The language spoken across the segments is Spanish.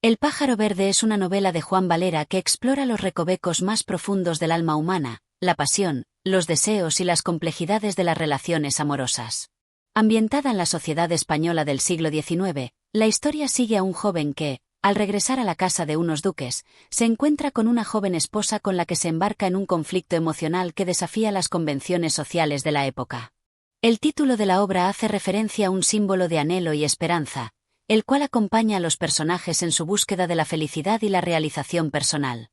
El pájaro verde es una novela de Juan Valera que explora los recovecos más profundos del alma humana, la pasión, los deseos y las complejidades de las relaciones amorosas. Ambientada en la sociedad española del siglo XIX, la historia sigue a un joven que, al regresar a la casa de unos duques, se encuentra con una joven esposa con la que se embarca en un conflicto emocional que desafía las convenciones sociales de la época. El título de la obra hace referencia a un símbolo de anhelo y esperanza, el cual acompaña a los personajes en su búsqueda de la felicidad y la realización personal.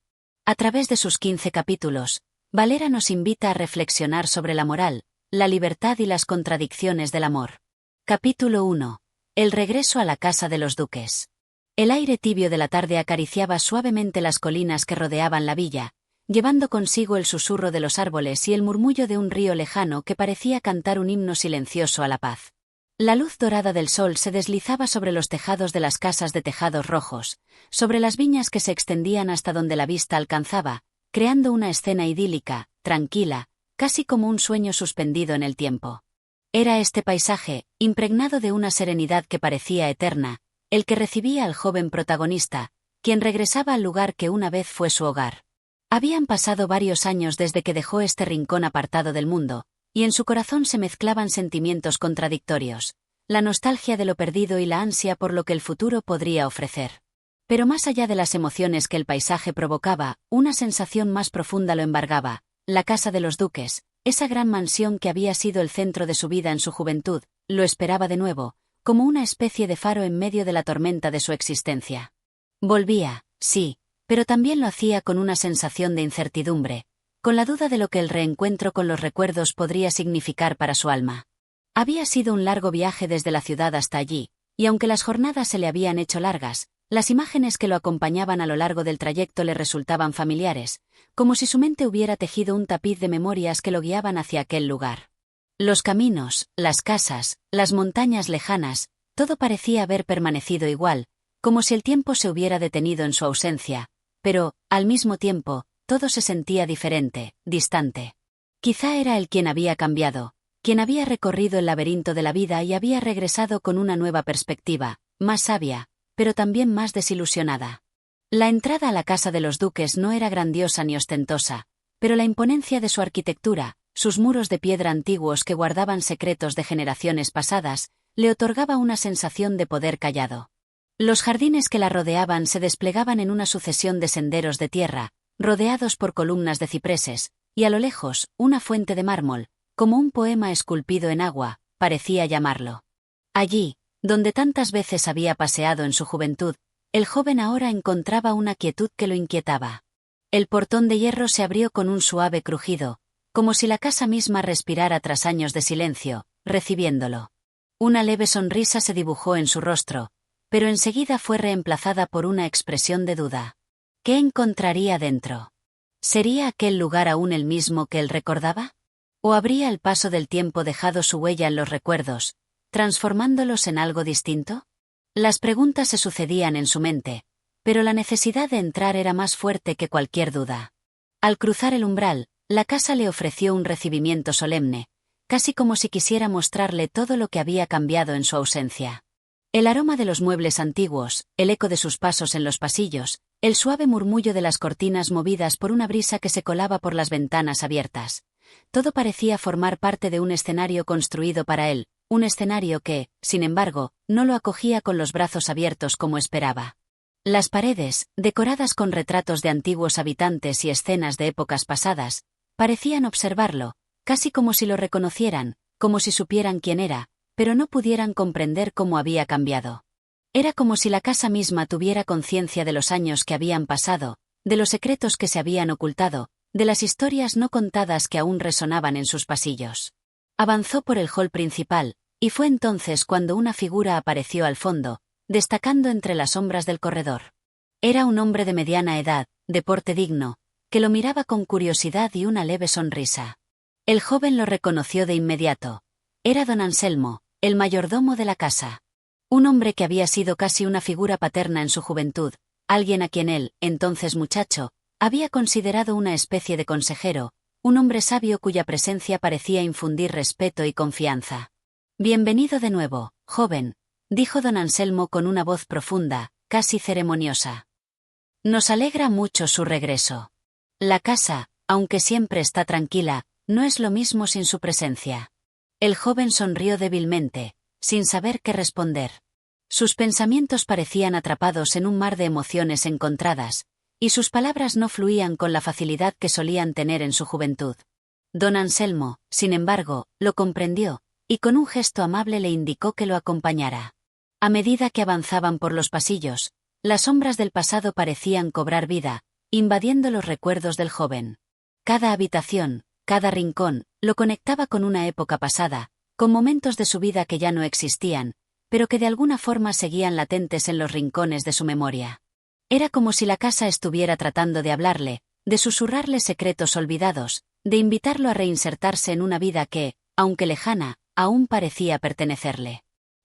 A través de sus 15 capítulos, Valera nos invita a reflexionar sobre la moral, la libertad y las contradicciones del amor. Capítulo 1. El regreso a la casa de los duques. El aire tibio de la tarde acariciaba suavemente las colinas que rodeaban la villa, llevando consigo el susurro de los árboles y el murmullo de un río lejano que parecía cantar un himno silencioso a la paz. La luz dorada del sol se deslizaba sobre los tejados de las casas de tejados rojos, sobre las viñas que se extendían hasta donde la vista alcanzaba, creando una escena idílica, tranquila, casi como un sueño suspendido en el tiempo. Era este paisaje, impregnado de una serenidad que parecía eterna, el que recibía al joven protagonista, quien regresaba al lugar que una vez fue su hogar. Habían pasado varios años desde que dejó este rincón apartado del mundo, y en su corazón se mezclaban sentimientos contradictorios, la nostalgia de lo perdido y la ansia por lo que el futuro podría ofrecer. Pero más allá de las emociones que el paisaje provocaba, una sensación más profunda lo embargaba: la casa de los duques, esa gran mansión que había sido el centro de su vida en su juventud, lo esperaba de nuevo, como una especie de faro en medio de la tormenta de su existencia. Volvía, sí, pero también lo hacía con una sensación de incertidumbre, con la duda de lo que el reencuentro con los recuerdos podría significar para su alma. Había sido un largo viaje desde la ciudad hasta allí, y aunque las jornadas se le habían hecho largas, las imágenes que lo acompañaban a lo largo del trayecto le resultaban familiares, como si su mente hubiera tejido un tapiz de memorias que lo guiaban hacia aquel lugar. Los caminos, las casas, las montañas lejanas, todo parecía haber permanecido igual, como si el tiempo se hubiera detenido en su ausencia, pero, al mismo tiempo, todo se sentía diferente, distante. Quizá era él quien había cambiado, quien había recorrido el laberinto de la vida y había regresado con una nueva perspectiva, más sabia, pero también más desilusionada. La entrada a la casa de los duques no era grandiosa ni ostentosa, pero la imponencia de su arquitectura, sus muros de piedra antiguos que guardaban secretos de generaciones pasadas, le otorgaba una sensación de poder callado. Los jardines que la rodeaban se desplegaban en una sucesión de senderos de tierra, rodeados por columnas de cipreses, y a lo lejos, una fuente de mármol, como un poema esculpido en agua, parecía llamarlo. Allí, donde tantas veces había paseado en su juventud, el joven ahora encontraba una quietud que lo inquietaba. El portón de hierro se abrió con un suave crujido, como si la casa misma respirara tras años de silencio, recibiéndolo. Una leve sonrisa se dibujó en su rostro, pero enseguida fue reemplazada por una expresión de duda. ¿Qué encontraría dentro? ¿Sería aquel lugar aún el mismo que él recordaba? ¿O habría el paso del tiempo dejado su huella en los recuerdos, transformándolos en algo distinto? Las preguntas se sucedían en su mente, pero la necesidad de entrar era más fuerte que cualquier duda. Al cruzar el umbral, la casa le ofreció un recibimiento solemne, casi como si quisiera mostrarle todo lo que había cambiado en su ausencia. El aroma de los muebles antiguos, el eco de sus pasos en los pasillos, el suave murmullo de las cortinas movidas por una brisa que se colaba por las ventanas abiertas. Todo parecía formar parte de un escenario construido para él, un escenario que, sin embargo, no lo acogía con los brazos abiertos como esperaba. Las paredes, decoradas con retratos de antiguos habitantes y escenas de épocas pasadas, parecían observarlo, casi como si lo reconocieran, como si supieran quién era, pero no pudieran comprender cómo había cambiado. Era como si la casa misma tuviera conciencia de los años que habían pasado, de los secretos que se habían ocultado, de las historias no contadas que aún resonaban en sus pasillos. Avanzó por el hall principal, y fue entonces cuando una figura apareció al fondo, destacando entre las sombras del corredor. Era un hombre de mediana edad, de porte digno, que lo miraba con curiosidad y una leve sonrisa. El joven lo reconoció de inmediato. Era don Anselmo, el mayordomo de la casa. Un hombre que había sido casi una figura paterna en su juventud, alguien a quien él, entonces muchacho, había considerado una especie de consejero, un hombre sabio cuya presencia parecía infundir respeto y confianza. Bienvenido de nuevo, joven, dijo don Anselmo con una voz profunda, casi ceremoniosa. Nos alegra mucho su regreso. La casa, aunque siempre está tranquila, no es lo mismo sin su presencia. El joven sonrió débilmente, sin saber qué responder. Sus pensamientos parecían atrapados en un mar de emociones encontradas, y sus palabras no fluían con la facilidad que solían tener en su juventud. Don Anselmo, sin embargo, lo comprendió, y con un gesto amable le indicó que lo acompañara. A medida que avanzaban por los pasillos, las sombras del pasado parecían cobrar vida, invadiendo los recuerdos del joven. Cada habitación, cada rincón, lo conectaba con una época pasada, con momentos de su vida que ya no existían, pero que de alguna forma seguían latentes en los rincones de su memoria. Era como si la casa estuviera tratando de hablarle, de susurrarle secretos olvidados, de invitarlo a reinsertarse en una vida que, aunque lejana, aún parecía pertenecerle.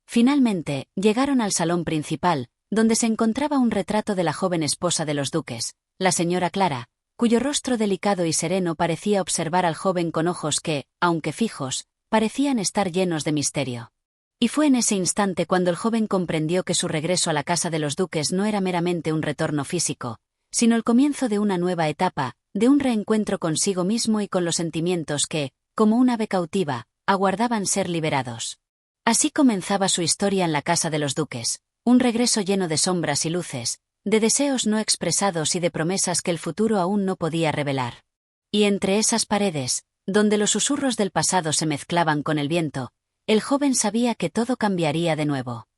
Finalmente, llegaron al salón principal, donde se encontraba un retrato de la joven esposa de los duques, la señora Clara, cuyo rostro delicado y sereno parecía observar al joven con ojos que, aunque fijos, parecían estar llenos de misterio. Y fue en ese instante cuando el joven comprendió que su regreso a la casa de los duques no era meramente un retorno físico, sino el comienzo de una nueva etapa, de un reencuentro consigo mismo y con los sentimientos que, como un ave cautiva, aguardaban ser liberados. Así comenzaba su historia en la casa de los duques, un regreso lleno de sombras y luces, de deseos no expresados y de promesas que el futuro aún no podía revelar. Y entre esas paredes, donde los susurros del pasado se mezclaban con el viento, el joven sabía que todo cambiaría de nuevo.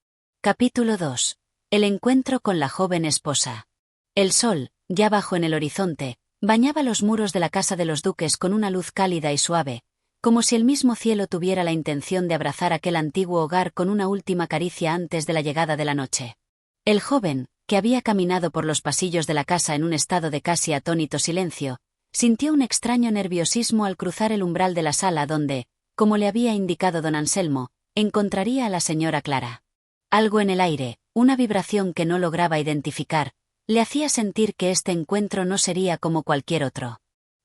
Capítulo 2. El encuentro con la joven esposa. El sol, ya bajo en el horizonte, bañaba los muros de la casa de los duques con una luz cálida y suave, como si el mismo cielo tuviera la intención de abrazar aquel antiguo hogar con una última caricia antes de la llegada de la noche. El joven, que había caminado por los pasillos de la casa en un estado de casi atónito silencio, sintió un extraño nerviosismo al cruzar el umbral de la sala donde, como le había indicado don Anselmo, encontraría a la señora Clara. Algo en el aire, una vibración que no lograba identificar, le hacía sentir que este encuentro no sería como cualquier otro.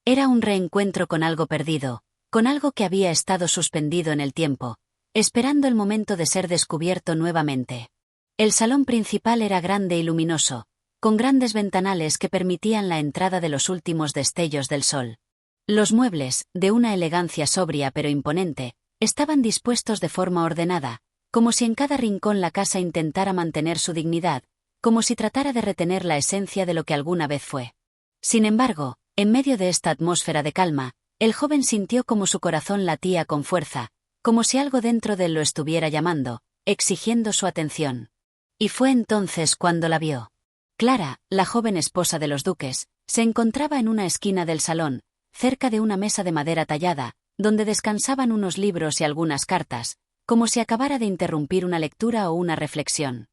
Era un reencuentro con algo perdido, con algo que había estado suspendido en el tiempo, esperando el momento de ser descubierto nuevamente. El salón principal era grande y luminoso, con grandes ventanales que permitían la entrada de los últimos destellos del sol. Los muebles, de una elegancia sobria pero imponente, estaban dispuestos de forma ordenada, como si en cada rincón la casa intentara mantener su dignidad, como si tratara de retener la esencia de lo que alguna vez fue. Sin embargo, en medio de esta atmósfera de calma, el joven sintió como su corazón latía con fuerza, como si algo dentro de él lo estuviera llamando, exigiendo su atención. Y fue entonces cuando la vio. Clara, la joven esposa de los duques, se encontraba en una esquina del salón, cerca de una mesa de madera tallada, donde descansaban unos libros y algunas cartas, como si acabara de interrumpir una lectura o una reflexión.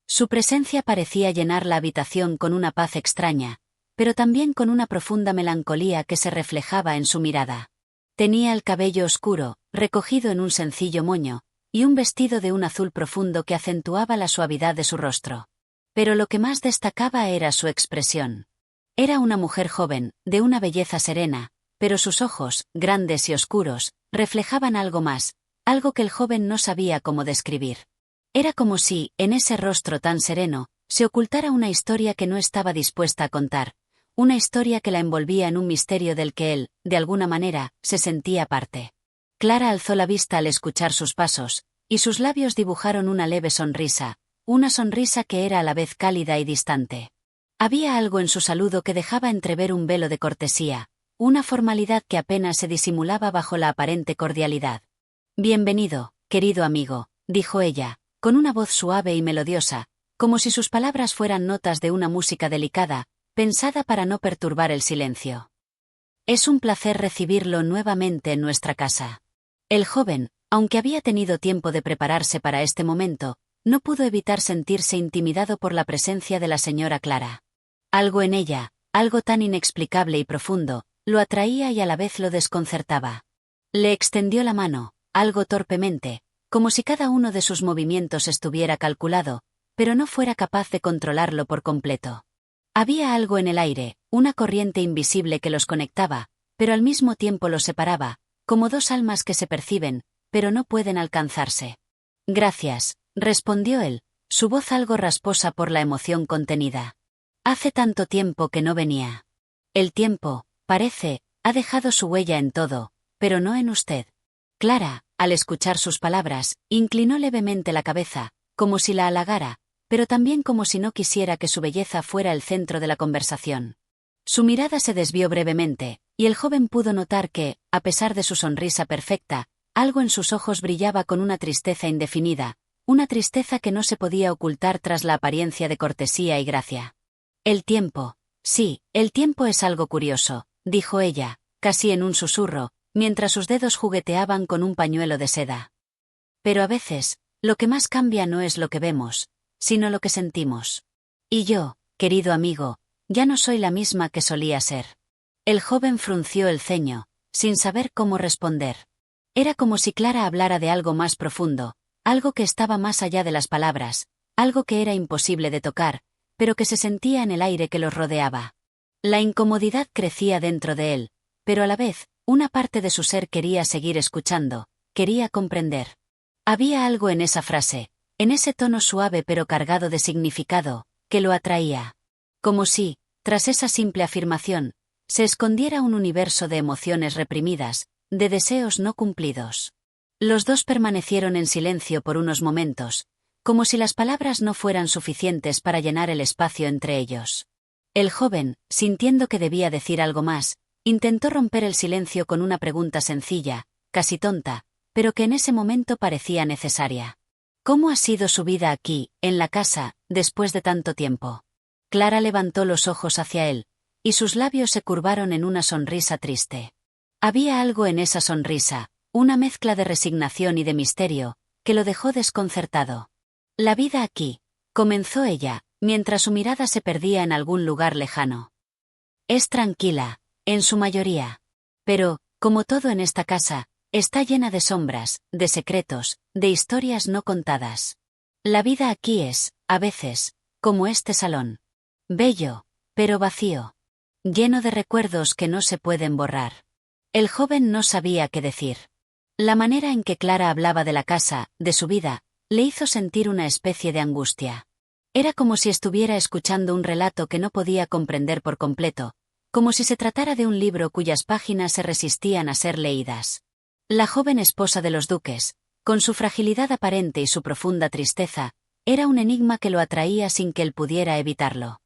Su presencia parecía llenar la habitación con una paz extraña, pero también con una profunda melancolía que se reflejaba en su mirada. Tenía el cabello oscuro, recogido en un sencillo moño, y un vestido de un azul profundo que acentuaba la suavidad de su rostro. Pero lo que más destacaba era su expresión. Era una mujer joven, de una belleza serena, pero sus ojos, grandes y oscuros, reflejaban algo más, algo que el joven no sabía cómo describir. Era como si, en ese rostro tan sereno, se ocultara una historia que no estaba dispuesta a contar, una historia que la envolvía en un misterio del que él, de alguna manera, se sentía parte. Clara alzó la vista al escuchar sus pasos, y sus labios dibujaron una leve sonrisa, una sonrisa que era a la vez cálida y distante. Había algo en su saludo que dejaba entrever un velo de cortesía, una formalidad que apenas se disimulaba bajo la aparente cordialidad. «Bienvenido, querido amigo», dijo ella, con una voz suave y melodiosa, como si sus palabras fueran notas de una música delicada, pensada para no perturbar el silencio. «Es un placer recibirlo nuevamente en nuestra casa». El joven, aunque había tenido tiempo de prepararse para este momento, no pudo evitar sentirse intimidado por la presencia de la señora Clara. Algo en ella, algo tan inexplicable y profundo, lo atraía y a la vez lo desconcertaba. Le extendió la mano, algo torpemente, como si cada uno de sus movimientos estuviera calculado, pero no fuera capaz de controlarlo por completo. Había algo en el aire, una corriente invisible que los conectaba, pero al mismo tiempo los separaba, como dos almas que se perciben, pero no pueden alcanzarse. «Gracias», respondió él, su voz algo rasposa por la emoción contenida. Hace tanto tiempo que no venía. El tiempo, parece, ha dejado su huella en todo, pero no en usted. Clara, al escuchar sus palabras, inclinó levemente la cabeza, como si la halagara, pero también como si no quisiera que su belleza fuera el centro de la conversación. Su mirada se desvió brevemente, y el joven pudo notar que, a pesar de su sonrisa perfecta, algo en sus ojos brillaba con una tristeza indefinida, una tristeza que no se podía ocultar tras la apariencia de cortesía y gracia. El tiempo. Sí, el tiempo es algo curioso, dijo ella, casi en un susurro, mientras sus dedos jugueteaban con un pañuelo de seda. Pero a veces, lo que más cambia no es lo que vemos, sino lo que sentimos. Y yo, querido amigo, ya no soy la misma que solía ser. El joven frunció el ceño, sin saber cómo responder. Era como si Clara hablara de algo más profundo, algo que estaba más allá de las palabras, algo que era imposible de tocar, pero que se sentía en el aire que los rodeaba. La incomodidad crecía dentro de él, pero a la vez, una parte de su ser quería seguir escuchando, quería comprender. Había algo en esa frase, en ese tono suave pero cargado de significado, que lo atraía. Como si, tras esa simple afirmación, se escondiera un universo de emociones reprimidas, de deseos no cumplidos. Los dos permanecieron en silencio por unos momentos, como si las palabras no fueran suficientes para llenar el espacio entre ellos. El joven, sintiendo que debía decir algo más, intentó romper el silencio con una pregunta sencilla, casi tonta, pero que en ese momento parecía necesaria. ¿Cómo ha sido su vida aquí, en la casa, después de tanto tiempo? Clara levantó los ojos hacia él, y sus labios se curvaron en una sonrisa triste. Había algo en esa sonrisa, una mezcla de resignación y de misterio, que lo dejó desconcertado. La vida aquí, comenzó ella, mientras su mirada se perdía en algún lugar lejano. Es tranquila, en su mayoría. Pero, como todo en esta casa, está llena de sombras, de secretos, de historias no contadas. La vida aquí es, a veces, como este salón. Bello, pero vacío. Lleno de recuerdos que no se pueden borrar. El joven no sabía qué decir. La manera en que Clara hablaba de la casa, de su vida, le hizo sentir una especie de angustia. Era como si estuviera escuchando un relato que no podía comprender por completo, como si se tratara de un libro cuyas páginas se resistían a ser leídas. La joven esposa de los duques, con su fragilidad aparente y su profunda tristeza, era un enigma que lo atraía sin que él pudiera evitarlo.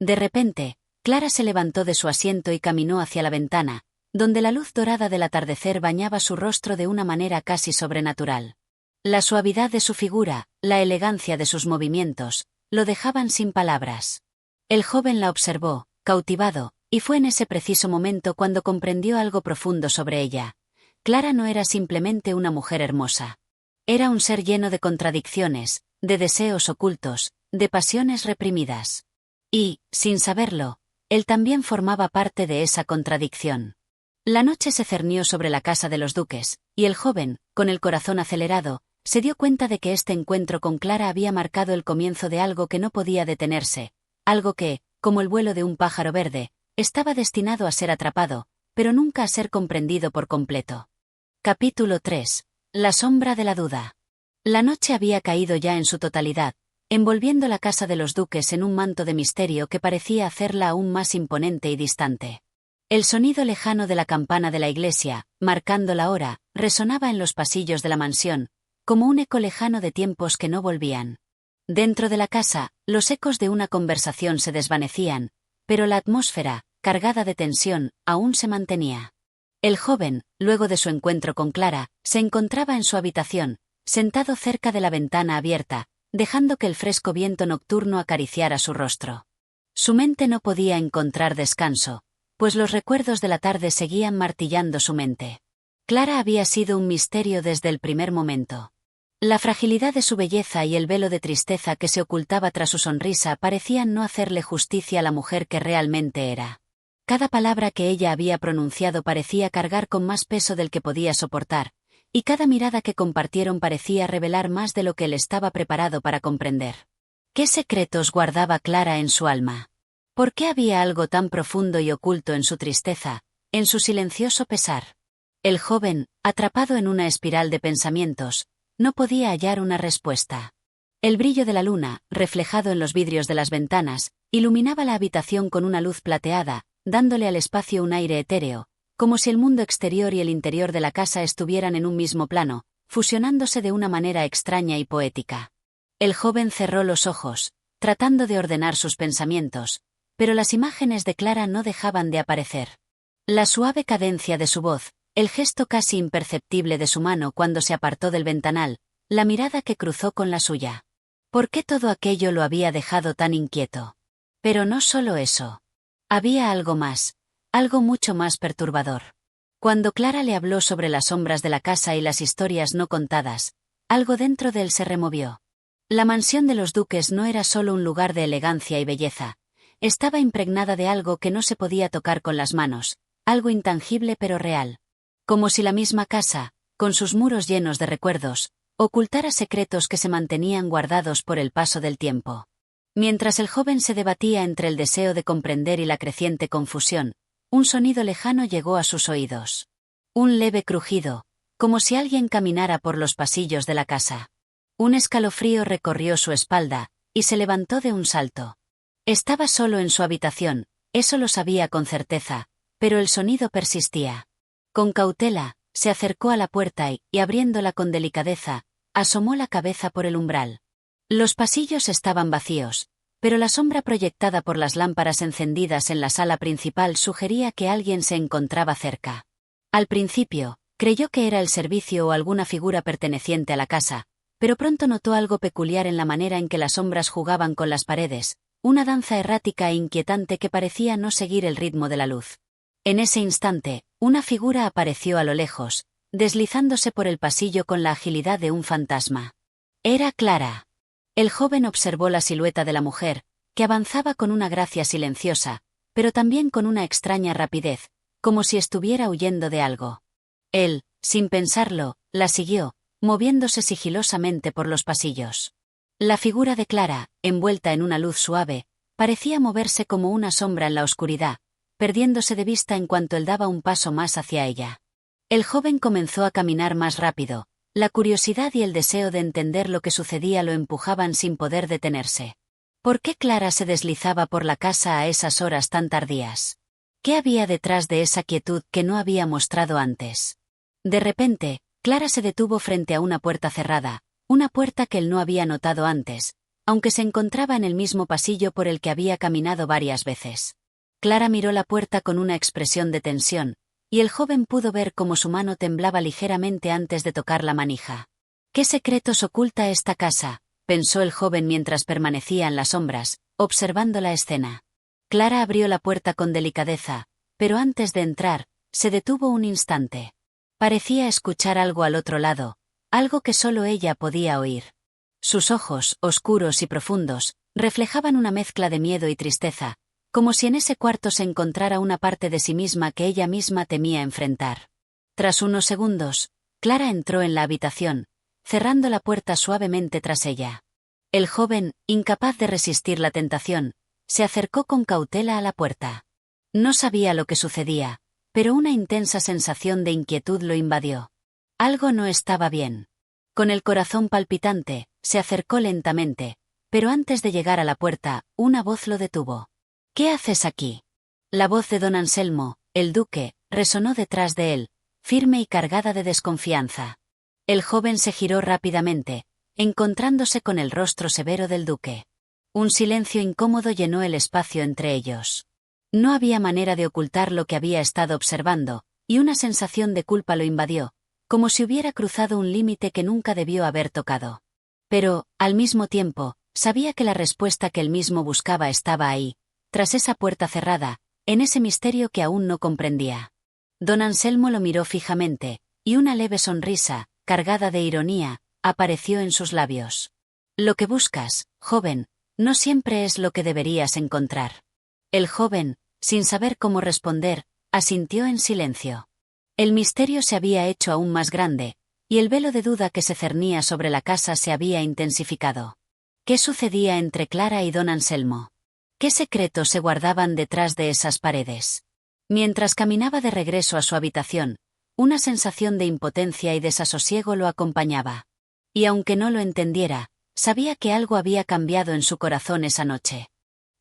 De repente, Clara se levantó de su asiento y caminó hacia la ventana, donde la luz dorada del atardecer bañaba su rostro de una manera casi sobrenatural. La suavidad de su figura, la elegancia de sus movimientos, lo dejaban sin palabras. El joven la observó, cautivado, y fue en ese preciso momento cuando comprendió algo profundo sobre ella. Clara no era simplemente una mujer hermosa. Era un ser lleno de contradicciones, de deseos ocultos, de pasiones reprimidas. Y, sin saberlo, él también formaba parte de esa contradicción. La noche se cernió sobre la casa de los duques, y el joven, con el corazón acelerado, se dio cuenta de que este encuentro con Clara había marcado el comienzo de algo que no podía detenerse, algo que, como el vuelo de un pájaro verde, estaba destinado a ser atrapado, pero nunca a ser comprendido por completo. Capítulo 3. La sombra de la duda. La noche había caído ya en su totalidad, envolviendo la casa de los duques en un manto de misterio que parecía hacerla aún más imponente y distante. El sonido lejano de la campana de la iglesia, marcando la hora, resonaba en los pasillos de la mansión, como un eco lejano de tiempos que no volvían. Dentro de la casa, los ecos de una conversación se desvanecían, pero la atmósfera, cargada de tensión, aún se mantenía. El joven, luego de su encuentro con Clara, se encontraba en su habitación, sentado cerca de la ventana abierta, dejando que el fresco viento nocturno acariciara su rostro. Su mente no podía encontrar descanso, pues los recuerdos de la tarde seguían martillando su mente. Clara había sido un misterio desde el primer momento. La fragilidad de su belleza y el velo de tristeza que se ocultaba tras su sonrisa parecían no hacerle justicia a la mujer que realmente era. Cada palabra que ella había pronunciado parecía cargar con más peso del que podía soportar, y cada mirada que compartieron parecía revelar más de lo que él estaba preparado para comprender. ¿Qué secretos guardaba Clara en su alma? ¿Por qué había algo tan profundo y oculto en su tristeza, en su silencioso pesar? El joven, atrapado en una espiral de pensamientos, no podía hallar una respuesta. El brillo de la luna, reflejado en los vidrios de las ventanas, iluminaba la habitación con una luz plateada, dándole al espacio un aire etéreo, como si el mundo exterior y el interior de la casa estuvieran en un mismo plano, fusionándose de una manera extraña y poética. El joven cerró los ojos, tratando de ordenar sus pensamientos, pero las imágenes de Clara no dejaban de aparecer. La suave cadencia de su voz, el gesto casi imperceptible de su mano cuando se apartó del ventanal, la mirada que cruzó con la suya. ¿Por qué todo aquello lo había dejado tan inquieto? Pero no solo eso. Había algo más, algo mucho más perturbador. Cuando Clara le habló sobre las sombras de la casa y las historias no contadas, algo dentro de él se removió. La mansión de los duques no era solo un lugar de elegancia y belleza, estaba impregnada de algo que no se podía tocar con las manos, algo intangible pero real. Como si la misma casa, con sus muros llenos de recuerdos, ocultara secretos que se mantenían guardados por el paso del tiempo. Mientras el joven se debatía entre el deseo de comprender y la creciente confusión, un sonido lejano llegó a sus oídos. Un leve crujido, como si alguien caminara por los pasillos de la casa. Un escalofrío recorrió su espalda, y se levantó de un salto. Estaba solo en su habitación, eso lo sabía con certeza, pero el sonido persistía. Con cautela, se acercó a la puerta y abriéndola con delicadeza, asomó la cabeza por el umbral. Los pasillos estaban vacíos, pero la sombra proyectada por las lámparas encendidas en la sala principal sugería que alguien se encontraba cerca. Al principio, creyó que era el servicio o alguna figura perteneciente a la casa, pero pronto notó algo peculiar en la manera en que las sombras jugaban con las paredes, una danza errática e inquietante que parecía no seguir el ritmo de la luz. En ese instante, una figura apareció a lo lejos, deslizándose por el pasillo con la agilidad de un fantasma. Era Clara. El joven observó la silueta de la mujer, que avanzaba con una gracia silenciosa, pero también con una extraña rapidez, como si estuviera huyendo de algo. Él, sin pensarlo, la siguió, moviéndose sigilosamente por los pasillos. La figura de Clara, envuelta en una luz suave, parecía moverse como una sombra en la oscuridad, perdiéndose de vista en cuanto él daba un paso más hacia ella. El joven comenzó a caminar más rápido, la curiosidad y el deseo de entender lo que sucedía lo empujaban sin poder detenerse. ¿Por qué Clara se deslizaba por la casa a esas horas tan tardías? ¿Qué había detrás de esa quietud que no había mostrado antes? De repente, Clara se detuvo frente a una puerta cerrada, una puerta que él no había notado antes, aunque se encontraba en el mismo pasillo por el que había caminado varias veces. Clara miró la puerta con una expresión de tensión, y el joven pudo ver cómo su mano temblaba ligeramente antes de tocar la manija. ¿Qué secretos oculta esta casa?, pensó el joven mientras permanecía en las sombras, observando la escena. Clara abrió la puerta con delicadeza, pero antes de entrar, se detuvo un instante. Parecía escuchar algo al otro lado, algo que solo ella podía oír. Sus ojos, oscuros y profundos, reflejaban una mezcla de miedo y tristeza, como si en ese cuarto se encontrara una parte de sí misma que ella misma temía enfrentar. Tras unos segundos, Clara entró en la habitación, cerrando la puerta suavemente tras ella. El joven, incapaz de resistir la tentación, se acercó con cautela a la puerta. No sabía lo que sucedía, pero una intensa sensación de inquietud lo invadió. Algo no estaba bien. Con el corazón palpitante, se acercó lentamente, pero antes de llegar a la puerta, una voz lo detuvo. «¿Qué haces aquí?». La voz de don Anselmo, el duque, resonó detrás de él, firme y cargada de desconfianza. El joven se giró rápidamente, encontrándose con el rostro severo del duque. Un silencio incómodo llenó el espacio entre ellos. No había manera de ocultar lo que había estado observando, y una sensación de culpa lo invadió, como si hubiera cruzado un límite que nunca debió haber tocado. Pero, al mismo tiempo, sabía que la respuesta que él mismo buscaba estaba ahí, tras esa puerta cerrada, en ese misterio que aún no comprendía. Don Anselmo lo miró fijamente, y una leve sonrisa, cargada de ironía, apareció en sus labios. «Lo que buscas, joven, no siempre es lo que deberías encontrar». El joven, sin saber cómo responder, asintió en silencio. El misterio se había hecho aún más grande, y el velo de duda que se cernía sobre la casa se había intensificado. ¿Qué sucedía entre Clara y don Anselmo? ¿Qué secretos se guardaban detrás de esas paredes? Mientras caminaba de regreso a su habitación, una sensación de impotencia y desasosiego lo acompañaba. Y aunque no lo entendiera, Sabía que algo había cambiado en su corazón esa noche.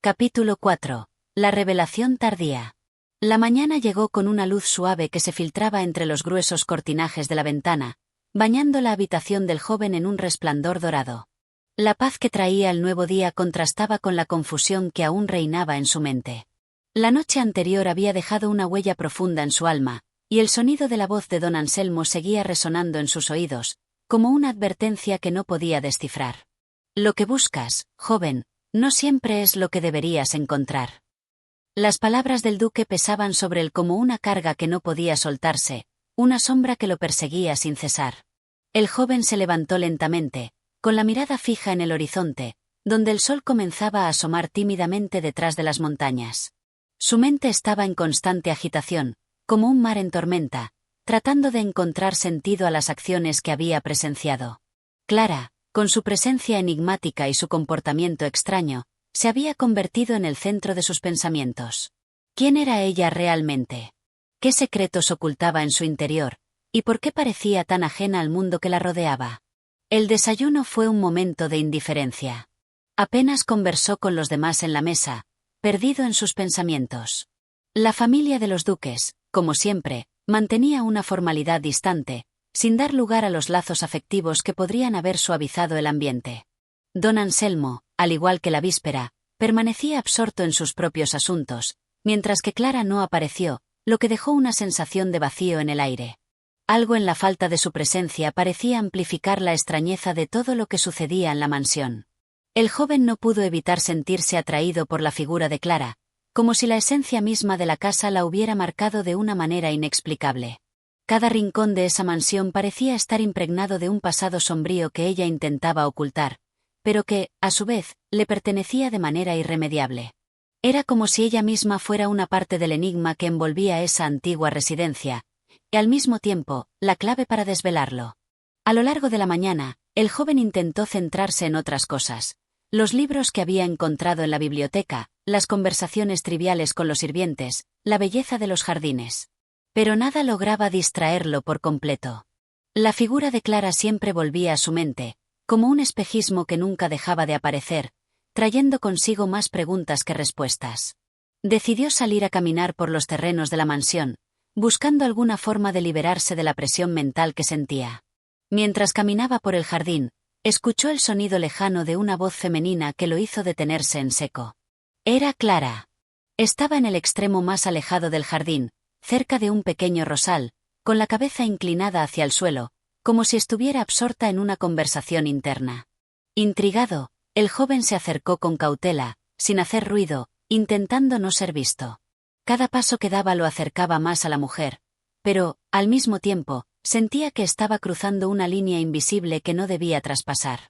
Capítulo 4. La revelación tardía. La mañana llegó con una luz suave que se filtraba entre los gruesos cortinajes de la ventana, bañando la habitación del joven en un resplandor dorado. La paz que traía el nuevo día contrastaba con la confusión que aún reinaba en su mente. La noche anterior había dejado una huella profunda en su alma, y el sonido de la voz de don Anselmo seguía resonando en sus oídos, como una advertencia que no podía descifrar. Lo que buscas, joven, no siempre es lo que deberías encontrar. Las palabras del duque pesaban sobre él como una carga que no podía soltarse, una sombra que lo perseguía sin cesar. El joven se levantó lentamente, con la mirada fija en el horizonte, donde el sol comenzaba a asomar tímidamente detrás de las montañas. Su mente estaba en constante agitación, como un mar en tormenta, tratando de encontrar sentido a las acciones que había presenciado. Clara, con su presencia enigmática y su comportamiento extraño, se había convertido en el centro de sus pensamientos. ¿Quién era ella realmente? ¿Qué secretos ocultaba en su interior? ¿Y por qué parecía tan ajena al mundo que la rodeaba? El desayuno fue un momento de indiferencia. Apenas conversó con los demás en la mesa, perdido en sus pensamientos. La familia de los duques, como siempre, mantenía una formalidad distante, sin dar lugar a los lazos afectivos que podrían haber suavizado el ambiente. Don Anselmo, al igual que la víspera, permanecía absorto en sus propios asuntos, mientras que Clara no apareció, lo que dejó una sensación de vacío en el aire. Algo en la falta de su presencia parecía amplificar la extrañeza de todo lo que sucedía en la mansión. El joven no pudo evitar sentirse atraído por la figura de Clara, como si la esencia misma de la casa la hubiera marcado de una manera inexplicable. Cada rincón de esa mansión parecía estar impregnado de un pasado sombrío que ella intentaba ocultar, pero que, a su vez, le pertenecía de manera irremediable. Era como si ella misma fuera una parte del enigma que envolvía esa antigua residencia, y al mismo tiempo, la clave para desvelarlo. A lo largo de la mañana, el joven intentó centrarse en otras cosas: los libros que había encontrado en la biblioteca, las conversaciones triviales con los sirvientes, la belleza de los jardines. Pero nada lograba distraerlo por completo. La figura de Clara siempre volvía a su mente, como un espejismo que nunca dejaba de aparecer, trayendo consigo más preguntas que respuestas. Decidió salir a caminar por los terrenos de la mansión, buscando alguna forma de liberarse de la presión mental que sentía. Mientras caminaba por el jardín, escuchó el sonido lejano de una voz femenina que lo hizo detenerse en seco. Era Clara. Estaba en el extremo más alejado del jardín, cerca de un pequeño rosal, con la cabeza inclinada hacia el suelo, como si estuviera absorta en una conversación interna. Intrigado, el joven se acercó con cautela, sin hacer ruido, intentando no ser visto. Cada paso que daba lo acercaba más a la mujer, pero, al mismo tiempo, sentía que estaba cruzando una línea invisible que no debía traspasar.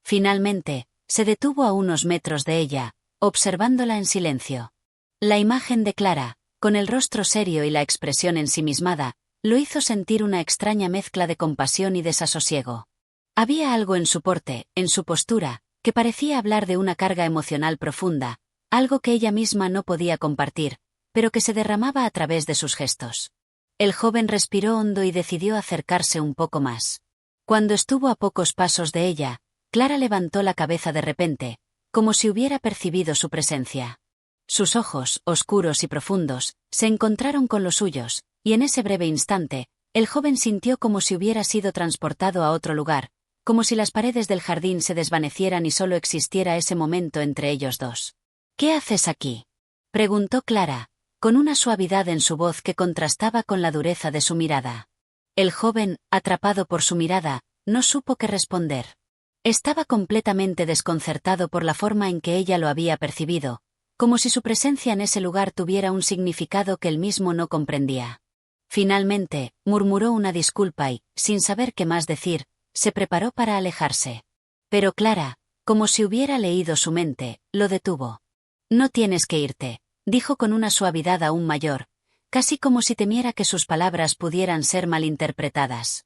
Finalmente, se detuvo a unos metros de ella, observándola en silencio. La imagen de Clara, con el rostro serio y la expresión ensimismada, lo hizo sentir una extraña mezcla de compasión y desasosiego. Había algo en su porte, en su postura, que parecía hablar de una carga emocional profunda, algo que ella misma no podía compartir, pero que se derramaba a través de sus gestos. El joven respiró hondo y decidió acercarse un poco más. Cuando estuvo a pocos pasos de ella, Clara levantó la cabeza de repente, como si hubiera percibido su presencia. Sus ojos, oscuros y profundos, se encontraron con los suyos, y en ese breve instante, el joven sintió como si hubiera sido transportado a otro lugar, como si las paredes del jardín se desvanecieran y solo existiera ese momento entre ellos dos. «¿Qué haces aquí?», preguntó Clara, con una suavidad en su voz que contrastaba con la dureza de su mirada. El joven, atrapado por su mirada, no supo qué responder. Estaba completamente desconcertado por la forma en que ella lo había percibido, como si su presencia en ese lugar tuviera un significado que él mismo no comprendía. Finalmente, murmuró una disculpa y, sin saber qué más decir, se preparó para alejarse. Pero Clara, como si hubiera leído su mente, lo detuvo. «No tienes que irte», dijo con una suavidad aún mayor, casi como si temiera que sus palabras pudieran ser malinterpretadas.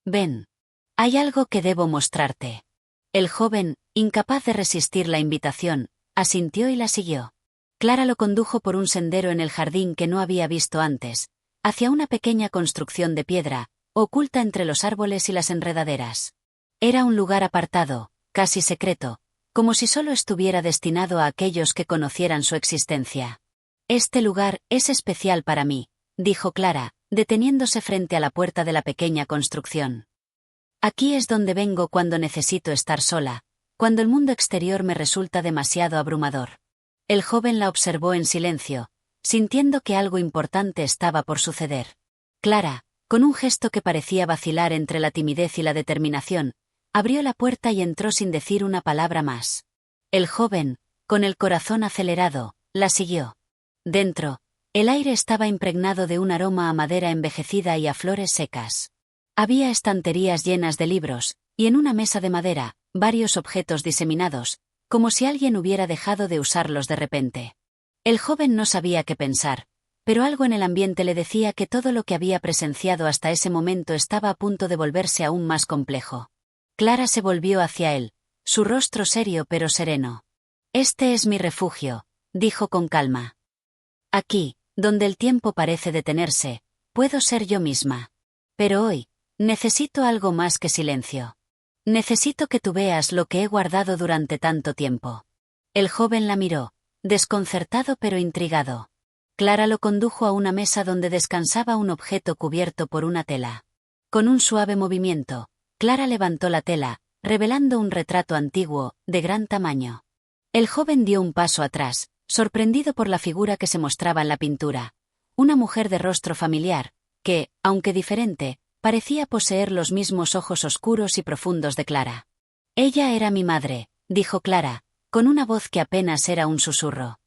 «Ven. Hay algo que debo mostrarte». El joven, incapaz de resistir la invitación, asintió y la siguió. Clara lo condujo por un sendero en el jardín que no había visto antes, hacia una pequeña construcción de piedra, oculta entre los árboles y las enredaderas. Era un lugar apartado, casi secreto, como si solo estuviera destinado a aquellos que conocieran su existencia. Este lugar es especial para mí, dijo Clara, deteniéndose frente a la puerta de la pequeña construcción. Aquí es donde vengo cuando necesito estar sola, cuando el mundo exterior me resulta demasiado abrumador. El joven la observó en silencio, sintiendo que algo importante estaba por suceder. Clara, con un gesto que parecía vacilar entre la timidez y la determinación, abrió la puerta y entró sin decir una palabra más. El joven, con el corazón acelerado, la siguió. Dentro, el aire estaba impregnado de un aroma a madera envejecida y a flores secas. Había estanterías llenas de libros, y en una mesa de madera, varios objetos diseminados, como si alguien hubiera dejado de usarlos de repente. El joven no sabía qué pensar, pero algo en el ambiente le decía que todo lo que había presenciado hasta ese momento estaba a punto de volverse aún más complejo. Clara se volvió hacia él, su rostro serio pero sereno. «Este es mi refugio», dijo con calma. «Aquí, donde el tiempo parece detenerse, puedo ser yo misma. Pero hoy, necesito algo más que silencio. Necesito que tú veas lo que he guardado durante tanto tiempo». El joven la miró, desconcertado pero intrigado. Clara lo condujo a una mesa donde descansaba un objeto cubierto por una tela. Con un suave movimiento, Clara levantó la tela, revelando un retrato antiguo, de gran tamaño. El joven dio un paso atrás, sorprendido por la figura que se mostraba en la pintura. Una mujer de rostro familiar, que, aunque diferente, parecía poseer los mismos ojos oscuros y profundos de Clara. «Ella era mi madre», dijo Clara, con una voz que apenas era un susurro.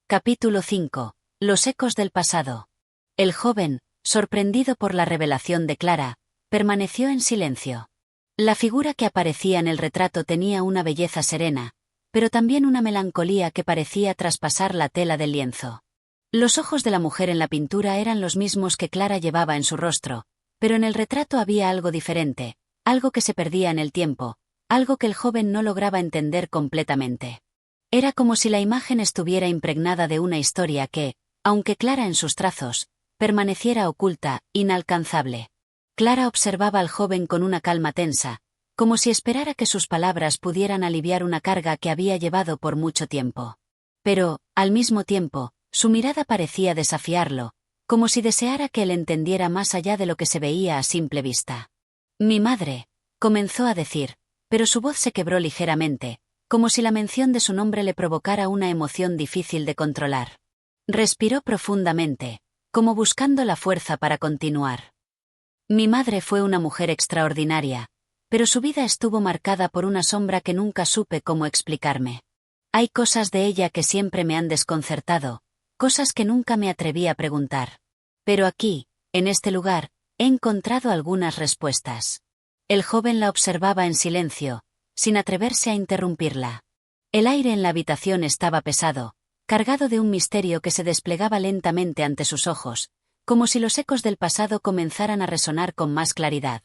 Capítulo 5. Los ecos del pasado. El joven, sorprendido por la revelación de Clara, permaneció en silencio. La figura que aparecía en el retrato tenía una belleza serena, pero también una melancolía que parecía traspasar la tela del lienzo. Los ojos de la mujer en la pintura eran los mismos que Clara llevaba en su rostro, pero en el retrato había algo diferente, algo que se perdía en el tiempo, algo que el joven no lograba entender completamente. Era como si la imagen estuviera impregnada de una historia que, aunque clara en sus trazos, permaneciera oculta, inalcanzable. Clara observaba al joven con una calma tensa, como si esperara que sus palabras pudieran aliviar una carga que había llevado por mucho tiempo. Pero, al mismo tiempo, su mirada parecía desafiarlo, como si deseara que él entendiera más allá de lo que se veía a simple vista. «Mi madre», comenzó a decir, pero su voz se quebró ligeramente, como si la mención de su nombre le provocara una emoción difícil de controlar. Respiró profundamente, como buscando la fuerza para continuar. «Mi madre fue una mujer extraordinaria, pero su vida estuvo marcada por una sombra que nunca supe cómo explicarme. Hay cosas de ella que siempre me han desconcertado, cosas que nunca me atreví a preguntar. Pero aquí, en este lugar, he encontrado algunas respuestas». El joven la observaba en silencio, sin atreverse a interrumpirla. El aire en la habitación estaba pesado, cargado de un misterio que se desplegaba lentamente ante sus ojos, como si los ecos del pasado comenzaran a resonar con más claridad.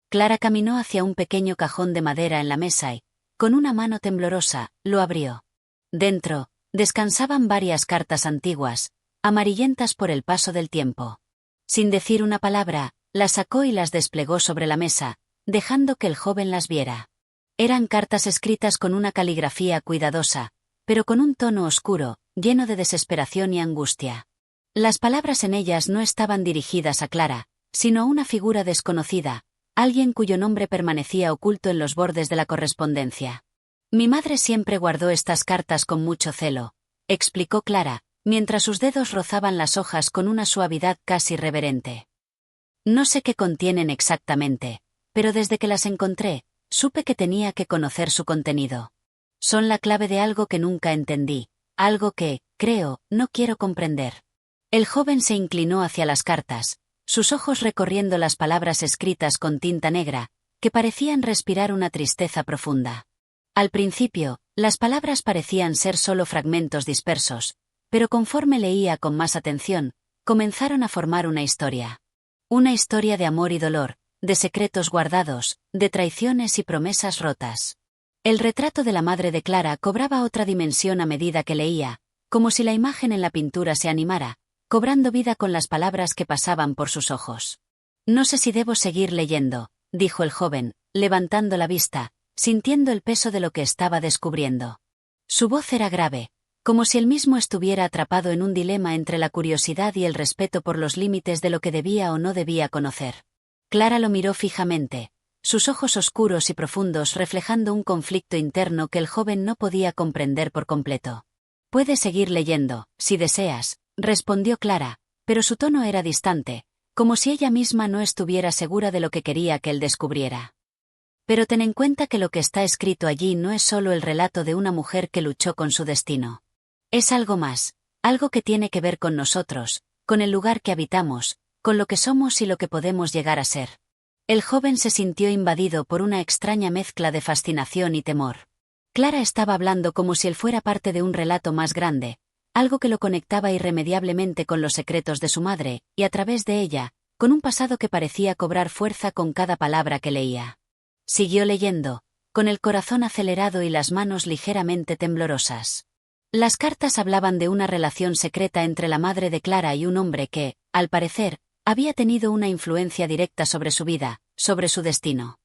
Clara caminó hacia un pequeño cajón de madera en la mesa y, con una mano temblorosa, lo abrió. Dentro, descansaban varias cartas antiguas, amarillentas por el paso del tiempo. Sin decir una palabra, las sacó y las desplegó sobre la mesa, dejando que el joven las viera. Eran cartas escritas con una caligrafía cuidadosa, pero con un tono oscuro, lleno de desesperación y angustia. Las palabras en ellas no estaban dirigidas a Clara, sino a una figura desconocida, alguien cuyo nombre permanecía oculto en los bordes de la correspondencia. «Mi madre siempre guardó estas cartas con mucho celo», explicó Clara, mientras sus dedos rozaban las hojas con una suavidad casi reverente. «No sé qué contienen exactamente, pero desde que las encontré, supe que tenía que conocer su contenido. Son la clave de algo que nunca entendí, algo que, creo, no quiero comprender». El joven se inclinó hacia las cartas, sus ojos recorriendo las palabras escritas con tinta negra, que parecían respirar una tristeza profunda. Al principio, las palabras parecían ser solo fragmentos dispersos, pero conforme leía con más atención, comenzaron a formar una historia. Una historia de amor y dolor, de secretos guardados, de traiciones y promesas rotas. El retrato de la madre de Clara cobraba otra dimensión a medida que leía, como si la imagen en la pintura se animara, cobrando vida con las palabras que pasaban por sus ojos. «No sé si debo seguir leyendo», dijo el joven, levantando la vista, sintiendo el peso de lo que estaba descubriendo. Su voz era grave, como si él mismo estuviera atrapado en un dilema entre la curiosidad y el respeto por los límites de lo que debía o no debía conocer. Clara lo miró fijamente, sus ojos oscuros y profundos reflejando un conflicto interno que el joven no podía comprender por completo. «Puedes seguir leyendo, si deseas», respondió Clara, pero su tono era distante, como si ella misma no estuviera segura de lo que quería que él descubriera. «Pero ten en cuenta que lo que está escrito allí no es solo el relato de una mujer que luchó con su destino. Es algo más, algo que tiene que ver con nosotros, con el lugar que habitamos, con lo que somos y lo que podemos llegar a ser». El joven se sintió invadido por una extraña mezcla de fascinación y temor. Clara estaba hablando como si él fuera parte de un relato más grande, algo que lo conectaba irremediablemente con los secretos de su madre, y a través de ella, con un pasado que parecía cobrar fuerza con cada palabra que leía. Siguió leyendo, con el corazón acelerado y las manos ligeramente temblorosas. Las cartas hablaban de una relación secreta entre la madre de Clara y un hombre que, al parecer, había tenido una influencia directa sobre su vida, sobre su destino.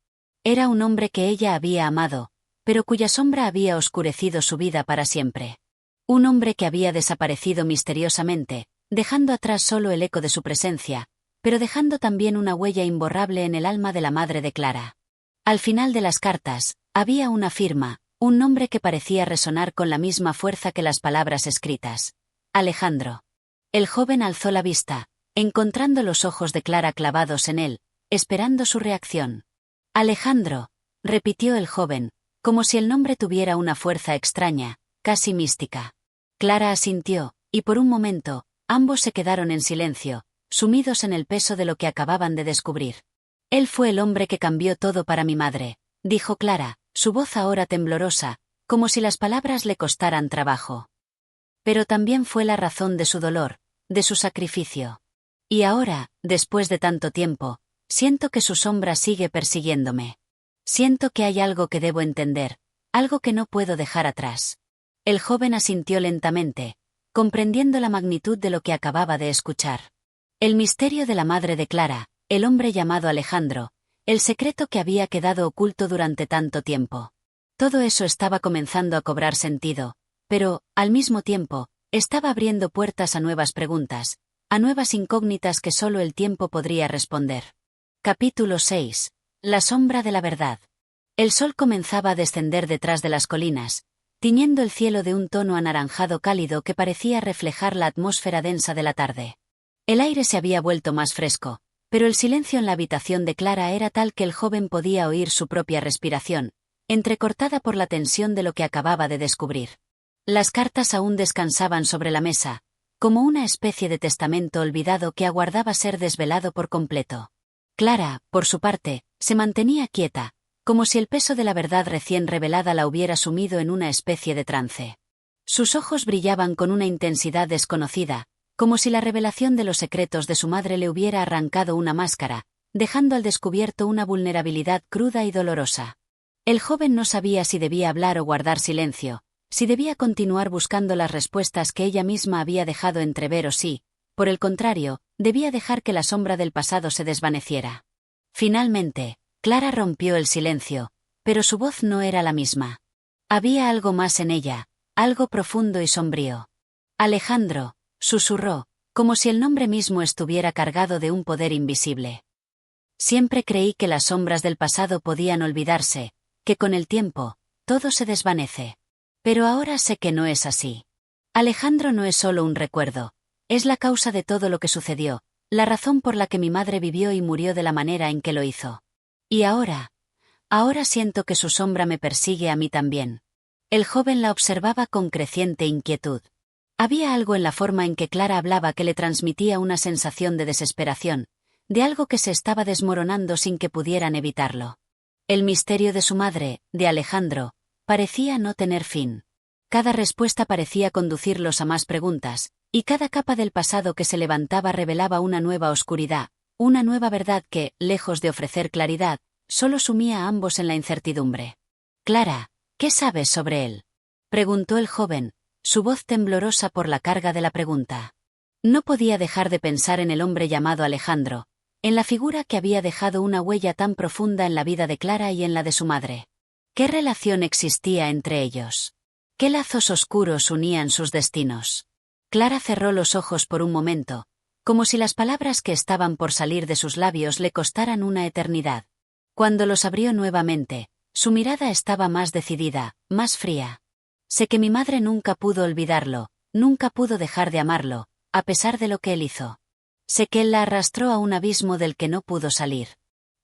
Era un hombre que ella había amado, pero cuya sombra había oscurecido su vida para siempre. Un hombre que había desaparecido misteriosamente, dejando atrás solo el eco de su presencia, pero dejando también una huella imborrable en el alma de la madre de Clara. Al final de las cartas, había una firma, un nombre que parecía resonar con la misma fuerza que las palabras escritas. Alejandro. El joven alzó la vista, encontrando los ojos de Clara clavados en él, esperando su reacción. Alejandro, repitió el joven, como si el nombre tuviera una fuerza extraña, casi mística. Clara asintió, y por un momento, ambos se quedaron en silencio, sumidos en el peso de lo que acababan de descubrir. Él fue el hombre que cambió todo para mi madre, dijo Clara, su voz ahora temblorosa, como si las palabras le costaran trabajo. Pero también fue la razón de su dolor, de su sacrificio. Y ahora, después de tanto tiempo, siento que su sombra sigue persiguiéndome. Siento que hay algo que debo entender, algo que no puedo dejar atrás. El joven asintió lentamente, comprendiendo la magnitud de lo que acababa de escuchar. El misterio de la madre de Clara, el hombre llamado Alejandro, el secreto que había quedado oculto durante tanto tiempo. Todo eso estaba comenzando a cobrar sentido, pero, al mismo tiempo, estaba abriendo puertas a nuevas preguntas, a nuevas incógnitas que solo el tiempo podría responder. Capítulo 6. La sombra de la verdad. El sol comenzaba a descender detrás de las colinas, tiñendo el cielo de un tono anaranjado cálido que parecía reflejar la atmósfera densa de la tarde. El aire se había vuelto más fresco, pero el silencio en la habitación de Clara era tal que el joven podía oír su propia respiración, entrecortada por la tensión de lo que acababa de descubrir. Las cartas aún descansaban sobre la mesa, como una especie de testamento olvidado que aguardaba ser desvelado por completo. Clara, por su parte, se mantenía quieta, como si el peso de la verdad recién revelada la hubiera sumido en una especie de trance. Sus ojos brillaban con una intensidad desconocida, como si la revelación de los secretos de su madre le hubiera arrancado una máscara, dejando al descubierto una vulnerabilidad cruda y dolorosa. El joven no sabía si debía hablar o guardar silencio, si debía continuar buscando las respuestas que ella misma había dejado entrever o si, por el contrario, debía dejar que la sombra del pasado se desvaneciera. Finalmente, Clara rompió el silencio, pero su voz no era la misma. Había algo más en ella, algo profundo y sombrío. Alejandro, susurró, como si el nombre mismo estuviera cargado de un poder invisible. Siempre creí que las sombras del pasado podían olvidarse, que con el tiempo, todo se desvanece. Pero ahora sé que no es así. Alejandro no es solo un recuerdo, es la causa de todo lo que sucedió, la razón por la que mi madre vivió y murió de la manera en que lo hizo. Y ahora siento que su sombra me persigue a mí también. El joven la observaba con creciente inquietud. Había algo en la forma en que Clara hablaba que le transmitía una sensación de desesperación, de algo que se estaba desmoronando sin que pudieran evitarlo. El misterio de su madre, de Alejandro, parecía no tener fin. Cada respuesta parecía conducirlos a más preguntas, y cada capa del pasado que se levantaba revelaba una nueva oscuridad, una nueva verdad que, lejos de ofrecer claridad, solo sumía a ambos en la incertidumbre. «Clara, ¿qué sabes sobre él?», preguntó el joven, su voz temblorosa por la carga de la pregunta. No podía dejar de pensar en el hombre llamado Alejandro, en la figura que había dejado una huella tan profunda en la vida de Clara y en la de su madre. ¿Qué relación existía entre ellos? ¿Qué lazos oscuros unían sus destinos? Clara cerró los ojos por un momento, como si las palabras que estaban por salir de sus labios le costaran una eternidad. Cuando los abrió nuevamente, su mirada estaba más decidida, más fría. Sé que mi madre nunca pudo olvidarlo, nunca pudo dejar de amarlo, a pesar de lo que él hizo. Sé que él la arrastró a un abismo del que no pudo salir.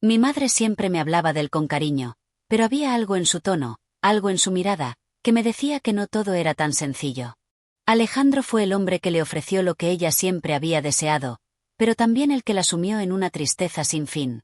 Mi madre siempre me hablaba de él con cariño, pero había algo en su tono, algo en su mirada, que me decía que no todo era tan sencillo. Alejandro fue el hombre que le ofreció lo que ella siempre había deseado, pero también el que la sumió en una tristeza sin fin.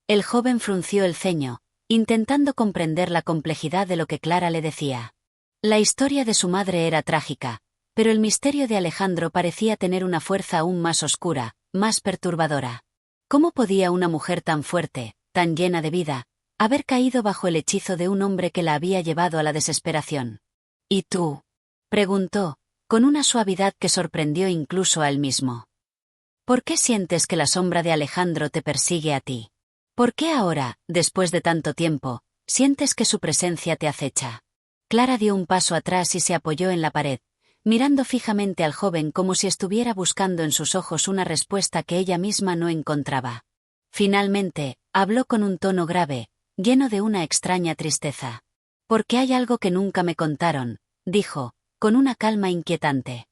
El joven frunció el ceño, intentando comprender la complejidad de lo que Clara le decía. La historia de su madre era trágica, pero el misterio de Alejandro parecía tener una fuerza aún más oscura, más perturbadora. ¿Cómo podía una mujer tan fuerte, tan llena de vida, haber caído bajo el hechizo de un hombre que la había llevado a la desesperación? ¿Y tú? Preguntó, con una suavidad que sorprendió incluso a él mismo. ¿Por qué sientes que la sombra de Alejandro te persigue a ti? ¿Por qué ahora, después de tanto tiempo, sientes que su presencia te acecha? Clara dio un paso atrás y se apoyó en la pared, mirando fijamente al joven como si estuviera buscando en sus ojos una respuesta que ella misma no encontraba. Finalmente, habló con un tono grave, lleno de una extraña tristeza. «Porque hay algo que nunca me contaron», dijo, con una calma inquietante.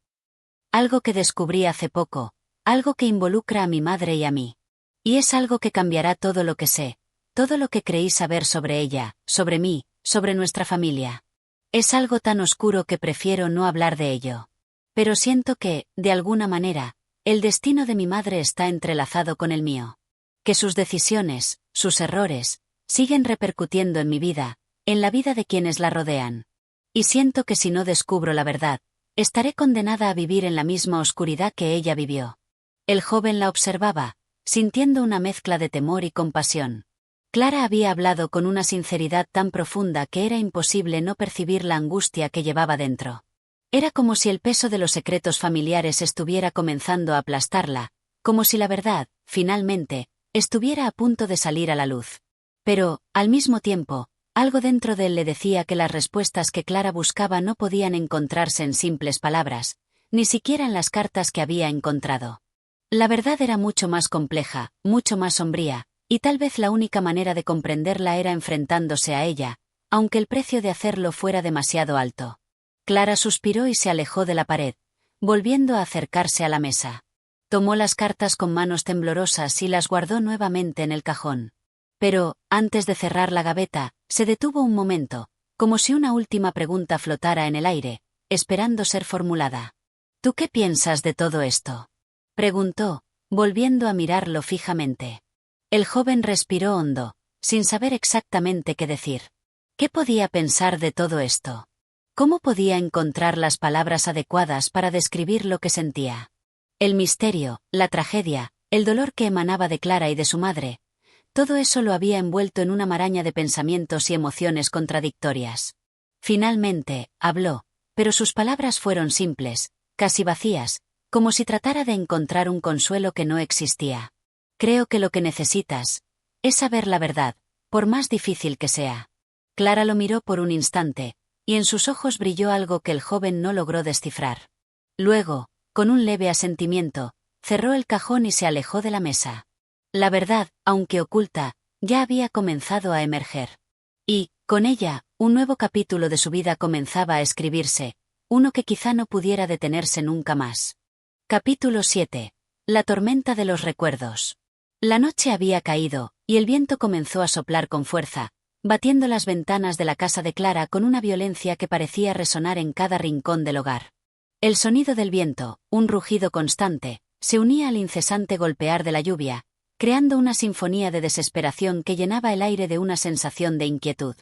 «Algo que descubrí hace poco, algo que involucra a mi madre y a mí. Y es algo que cambiará todo lo que sé, todo lo que creí saber sobre ella, sobre mí, sobre nuestra familia. Es algo tan oscuro que prefiero no hablar de ello. Pero siento que, de alguna manera, el destino de mi madre está entrelazado con el mío. Que sus decisiones, sus errores, siguen repercutiendo en mi vida, en la vida de quienes la rodean. Y siento que si no descubro la verdad, estaré condenada a vivir en la misma oscuridad que ella vivió». El joven la observaba, sintiendo una mezcla de temor y compasión. Clara había hablado con una sinceridad tan profunda que era imposible no percibir la angustia que llevaba dentro. Era como si el peso de los secretos familiares estuviera comenzando a aplastarla, como si la verdad, finalmente, estuviera a punto de salir a la luz. Pero, al mismo tiempo, algo dentro de él le decía que las respuestas que Clara buscaba no podían encontrarse en simples palabras, ni siquiera en las cartas que había encontrado. La verdad era mucho más compleja, mucho más sombría, y tal vez la única manera de comprenderla era enfrentándose a ella, aunque el precio de hacerlo fuera demasiado alto. Clara suspiró y se alejó de la pared, volviendo a acercarse a la mesa. Tomó las cartas con manos temblorosas y las guardó nuevamente en el cajón. Pero, antes de cerrar la gaveta, se detuvo un momento, como si una última pregunta flotara en el aire, esperando ser formulada. «¿Tú qué piensas de todo esto?», preguntó, volviendo a mirarlo fijamente. El joven respiró hondo, sin saber exactamente qué decir. ¿Qué podía pensar de todo esto? ¿Cómo podía encontrar las palabras adecuadas para describir lo que sentía? El misterio, la tragedia, el dolor que emanaba de Clara y de su madre, todo eso lo había envuelto en una maraña de pensamientos y emociones contradictorias. Finalmente, habló, pero sus palabras fueron simples, casi vacías, como si tratara de encontrar un consuelo que no existía. «Creo que lo que necesitas es saber la verdad, por más difícil que sea». Clara lo miró por un instante, y en sus ojos brilló algo que el joven no logró descifrar. Luego, con un leve asentimiento, cerró el cajón y se alejó de la mesa. La verdad, aunque oculta, ya había comenzado a emerger. Y, con ella, un nuevo capítulo de su vida comenzaba a escribirse, uno que quizá no pudiera detenerse nunca más. Capítulo 7. La tormenta de los recuerdos. La noche había caído, y el viento comenzó a soplar con fuerza, batiendo las ventanas de la casa de Clara con una violencia que parecía resonar en cada rincón del hogar. El sonido del viento, un rugido constante, se unía al incesante golpear de la lluvia, creando una sinfonía de desesperación que llenaba el aire de una sensación de inquietud.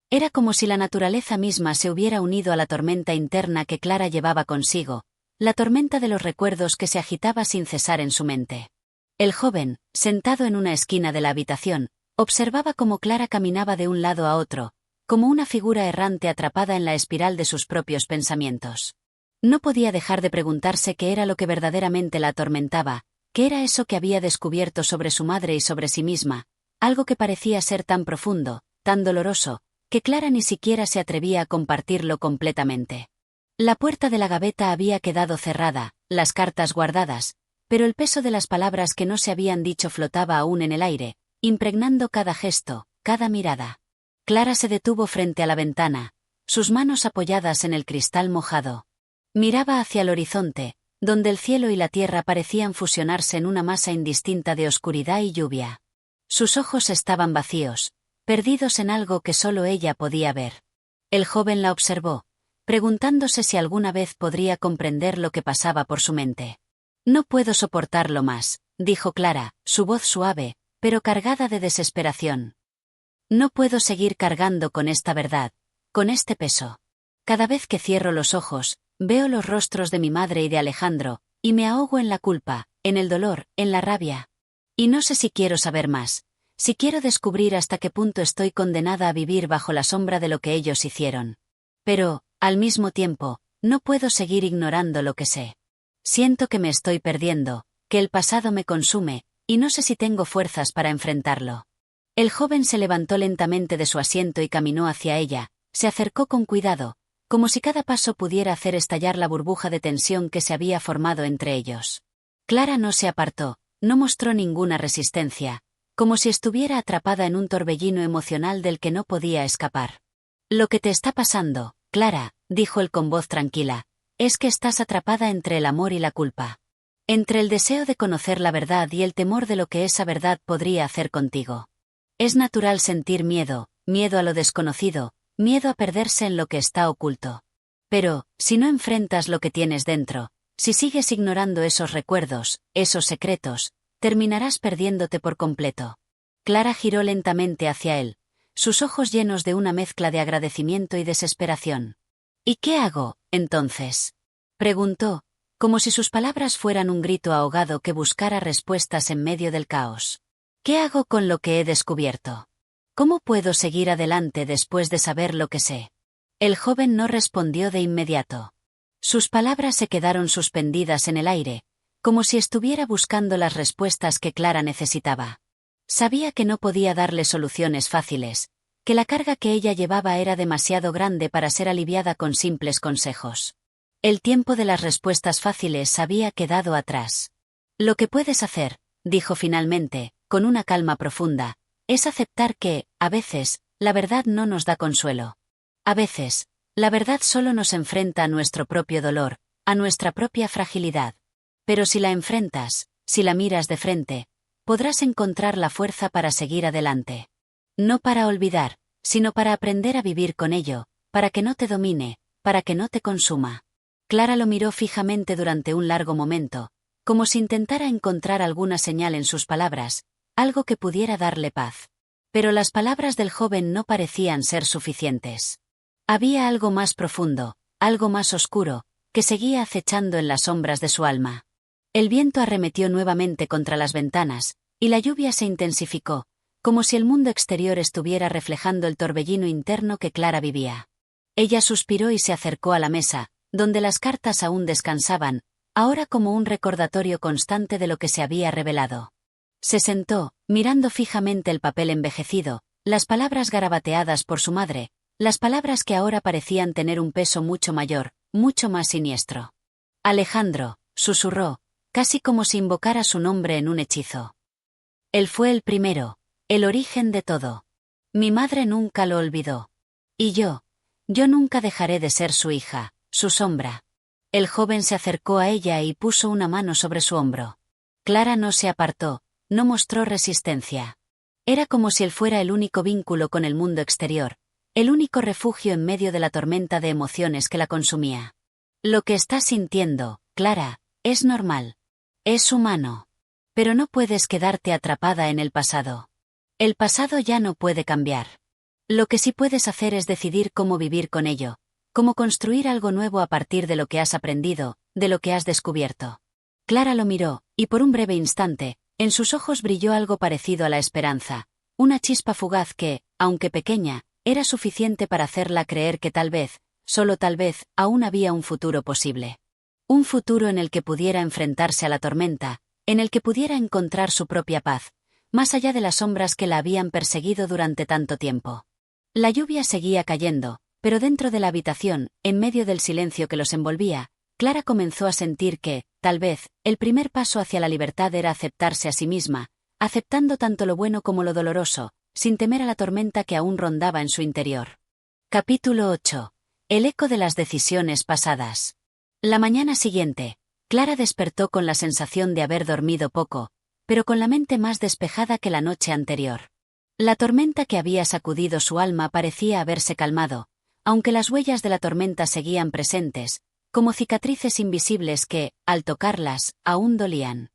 Era como si la naturaleza misma se hubiera unido a la tormenta interna que Clara llevaba consigo, la tormenta de los recuerdos que se agitaba sin cesar en su mente. El joven, sentado en una esquina de la habitación, observaba cómo Clara caminaba de un lado a otro, como una figura errante atrapada en la espiral de sus propios pensamientos. No podía dejar de preguntarse qué era lo que verdaderamente la atormentaba, qué era eso que había descubierto sobre su madre y sobre sí misma, algo que parecía ser tan profundo, tan doloroso, que Clara ni siquiera se atrevía a compartirlo completamente. La puerta de la gaveta había quedado cerrada, las cartas guardadas, pero el peso de las palabras que no se habían dicho flotaba aún en el aire, impregnando cada gesto, cada mirada. Clara se detuvo frente a la ventana, sus manos apoyadas en el cristal mojado. Miraba hacia el horizonte, donde el cielo y la tierra parecían fusionarse en una masa indistinta de oscuridad y lluvia. Sus ojos estaban vacíos, perdidos en algo que solo ella podía ver. El joven la observó, preguntándose si alguna vez podría comprender lo que pasaba por su mente. «No puedo soportarlo más», dijo Clara, su voz suave, pero cargada de desesperación. «No puedo seguir cargando con esta verdad, con este peso. Cada vez que cierro los ojos, veo los rostros de mi madre y de Alejandro, y me ahogo en la culpa, en el dolor, en la rabia. Y no sé si quiero saber más, si quiero descubrir hasta qué punto estoy condenada a vivir bajo la sombra de lo que ellos hicieron. Pero, al mismo tiempo, no puedo seguir ignorando lo que sé. Siento que me estoy perdiendo, que el pasado me consume, y no sé si tengo fuerzas para enfrentarlo». El joven se levantó lentamente de su asiento y caminó hacia ella, se acercó con cuidado, como si cada paso pudiera hacer estallar la burbuja de tensión que se había formado entre ellos. Clara no se apartó, no mostró ninguna resistencia, como si estuviera atrapada en un torbellino emocional del que no podía escapar. «Lo que te está pasando, Clara», dijo él con voz tranquila, «es que estás atrapada entre el amor y la culpa. Entre el deseo de conocer la verdad y el temor de lo que esa verdad podría hacer contigo. Es natural sentir miedo, miedo a lo desconocido, miedo a perderse en lo que está oculto. Pero, si no enfrentas lo que tienes dentro, si sigues ignorando esos recuerdos, esos secretos, terminarás perdiéndote por completo». Clara giró lentamente hacia él, sus ojos llenos de una mezcla de agradecimiento y desesperación. «¿Y qué hago, entonces?», preguntó, como si sus palabras fueran un grito ahogado que buscara respuestas en medio del caos. «¿Qué hago con lo que he descubierto? ¿Cómo puedo seguir adelante después de saber lo que sé?». El joven no respondió de inmediato. Sus palabras se quedaron suspendidas en el aire, como si estuviera buscando las respuestas que Clara necesitaba. Sabía que no podía darle soluciones fáciles, que la carga que ella llevaba era demasiado grande para ser aliviada con simples consejos. El tiempo de las respuestas fáciles había quedado atrás. «Lo que puedes hacer», dijo finalmente, con una calma profunda, «es aceptar que, a veces, la verdad no nos da consuelo. A veces, la verdad solo nos enfrenta a nuestro propio dolor, a nuestra propia fragilidad. Pero si la enfrentas, si la miras de frente, podrás encontrar la fuerza para seguir adelante. No para olvidar, sino para aprender a vivir con ello, para que no te domine, para que no te consuma». Clara lo miró fijamente durante un largo momento, como si intentara encontrar alguna señal en sus palabras, algo que pudiera darle paz. Pero las palabras del joven no parecían ser suficientes. Había algo más profundo, algo más oscuro, que seguía acechando en las sombras de su alma. El viento arremetió nuevamente contra las ventanas, y la lluvia se intensificó, como si el mundo exterior estuviera reflejando el torbellino interno que Clara vivía. Ella suspiró y se acercó a la mesa, donde las cartas aún descansaban, ahora como un recordatorio constante de lo que se había revelado. Se sentó, mirando fijamente el papel envejecido, las palabras garabateadas por su madre, las palabras que ahora parecían tener un peso mucho mayor, mucho más siniestro. «Alejandro», susurró, casi como si invocara su nombre en un hechizo. «Él fue el primero, el origen de todo. Mi madre nunca lo olvidó. Y yo nunca dejaré de ser su hija, su sombra». El joven se acercó a ella y puso una mano sobre su hombro. Clara no se apartó, no mostró resistencia. Era como si él fuera el único vínculo con el mundo exterior, el único refugio en medio de la tormenta de emociones que la consumía. «Lo que estás sintiendo, Clara, es normal. Es humano. Pero no puedes quedarte atrapada en el pasado. El pasado ya no puede cambiar. Lo que sí puedes hacer es decidir cómo vivir con ello, cómo construir algo nuevo a partir de lo que has aprendido, de lo que has descubierto». Clara lo miró, y por un breve instante, en sus ojos brilló algo parecido a la esperanza, una chispa fugaz que, aunque pequeña, era suficiente para hacerla creer que tal vez, solo tal vez, aún había un futuro posible. Un futuro en el que pudiera enfrentarse a la tormenta, en el que pudiera encontrar su propia paz, más allá de las sombras que la habían perseguido durante tanto tiempo. La lluvia seguía cayendo, pero dentro de la habitación, en medio del silencio que los envolvía, Clara comenzó a sentir que, tal vez, el primer paso hacia la libertad era aceptarse a sí misma, aceptando tanto lo bueno como lo doloroso, sin temer a la tormenta que aún rondaba en su interior. Capítulo 8. El eco de las decisiones pasadas. La mañana siguiente, Clara despertó con la sensación de haber dormido poco, pero con la mente más despejada que la noche anterior. La tormenta que había sacudido su alma parecía haberse calmado, aunque las huellas de la tormenta seguían presentes, como cicatrices invisibles que, al tocarlas, aún dolían.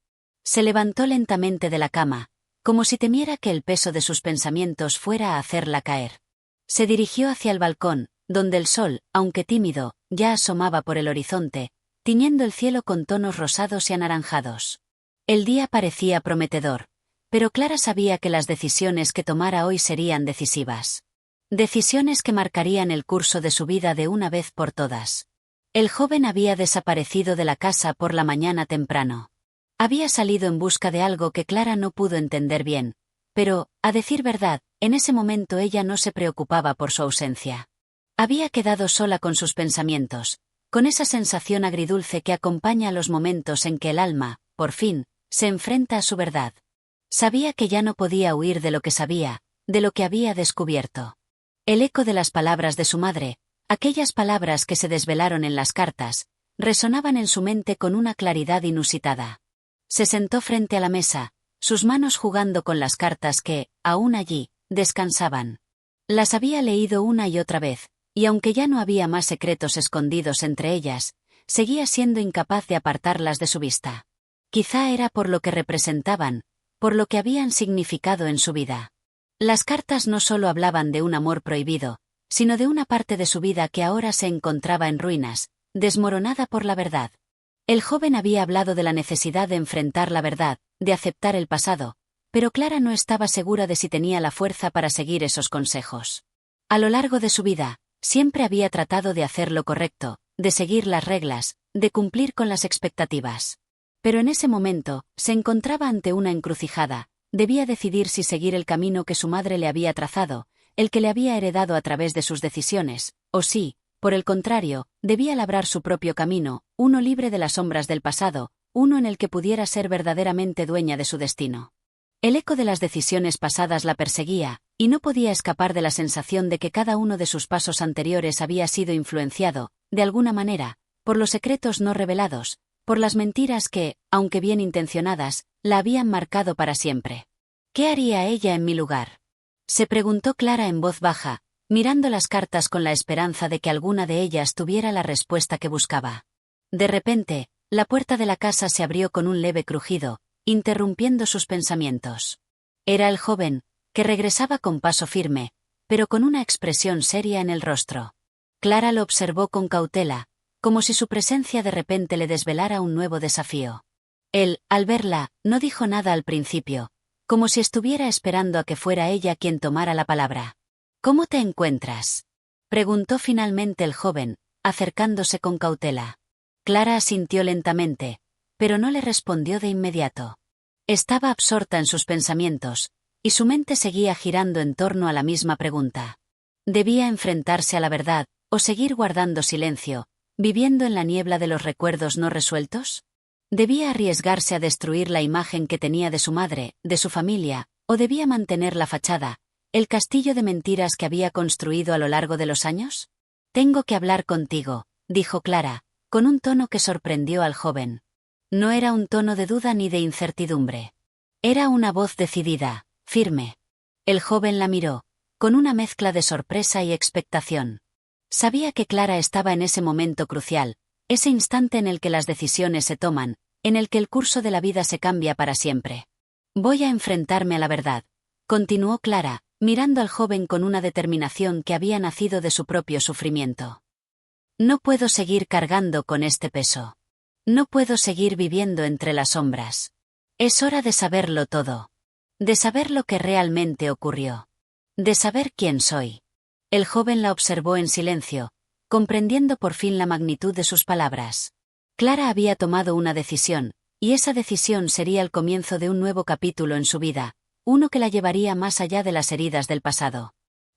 Se levantó lentamente de la cama, como si temiera que el peso de sus pensamientos fuera a hacerla caer. Se dirigió hacia el balcón, donde el sol, aunque tímido, ya asomaba por el horizonte, tiñendo el cielo con tonos rosados y anaranjados. El día parecía prometedor, pero Clara sabía que las decisiones que tomara hoy serían decisivas. Decisiones que marcarían el curso de su vida de una vez por todas. El joven había desaparecido de la casa por la mañana temprano. Había salido en busca de algo que Clara no pudo entender bien, pero, a decir verdad, en ese momento ella no se preocupaba por su ausencia. Había quedado sola con sus pensamientos, con esa sensación agridulce que acompaña a los momentos en que el alma, por fin, se enfrenta a su verdad. Sabía que ya no podía huir de lo que sabía, de lo que había descubierto. El eco de las palabras de su madre, aquellas palabras que se desvelaron en las cartas, resonaban en su mente con una claridad inusitada. Se sentó frente a la mesa, sus manos jugando con las cartas que, aún allí, descansaban. Las había leído una y otra vez, y aunque ya no había más secretos escondidos entre ellas, seguía siendo incapaz de apartarlas de su vista. Quizá era por lo que representaban, por lo que habían significado en su vida. Las cartas no solo hablaban de un amor prohibido, sino de una parte de su vida que ahora se encontraba en ruinas, desmoronada por la verdad. El joven había hablado de la necesidad de enfrentar la verdad, de aceptar el pasado, pero Clara no estaba segura de si tenía la fuerza para seguir esos consejos. A lo largo de su vida, siempre había tratado de hacer lo correcto, de seguir las reglas, de cumplir con las expectativas. Pero en ese momento, se encontraba ante una encrucijada, debía decidir si seguir el camino que su madre le había trazado, el que le había heredado a través de sus decisiones, o si, por el contrario, debía labrar su propio camino, uno libre de las sombras del pasado, uno en el que pudiera ser verdaderamente dueña de su destino. El eco de las decisiones pasadas la perseguía, y no podía escapar de la sensación de que cada uno de sus pasos anteriores había sido influenciado, de alguna manera, por los secretos no revelados, por las mentiras que, aunque bien intencionadas, la habían marcado para siempre. ¿Qué haría ella en mi lugar?, se preguntó Clara en voz baja, mirando las cartas con la esperanza de que alguna de ellas tuviera la respuesta que buscaba. De repente, la puerta de la casa se abrió con un leve crujido, interrumpiendo sus pensamientos. Era el joven, que regresaba con paso firme, pero con una expresión seria en el rostro. Clara lo observó con cautela, como si su presencia de repente le desvelara un nuevo desafío. Él, al verla, no dijo nada al principio, como si estuviera esperando a que fuera ella quien tomara la palabra. ¿Cómo te encuentras?, preguntó finalmente el joven, acercándose con cautela. Clara asintió lentamente, pero no le respondió de inmediato. Estaba absorta en sus pensamientos, y su mente seguía girando en torno a la misma pregunta. ¿Debía enfrentarse a la verdad, o seguir guardando silencio, viviendo en la niebla de los recuerdos no resueltos? ¿Debía arriesgarse a destruir la imagen que tenía de su madre, de su familia, o debía mantener la fachada, el castillo de mentiras que había construido a lo largo de los años? Tengo que hablar contigo, dijo Clara, con un tono que sorprendió al joven. No era un tono de duda ni de incertidumbre. Era una voz decidida, firme. El joven la miró, con una mezcla de sorpresa y expectación. Sabía que Clara estaba en ese momento crucial, ese instante en el que las decisiones se toman, en el que el curso de la vida se cambia para siempre. Voy a enfrentarme a la verdad, continuó Clara, mirando al joven con una determinación que había nacido de su propio sufrimiento. No puedo seguir cargando con este peso. No puedo seguir viviendo entre las sombras. Es hora de saberlo todo. De saber lo que realmente ocurrió. De saber quién soy. El joven la observó en silencio, comprendiendo por fin la magnitud de sus palabras. Clara había tomado una decisión, y esa decisión sería el comienzo de un nuevo capítulo en su vida, uno que la llevaría más allá de las heridas del pasado.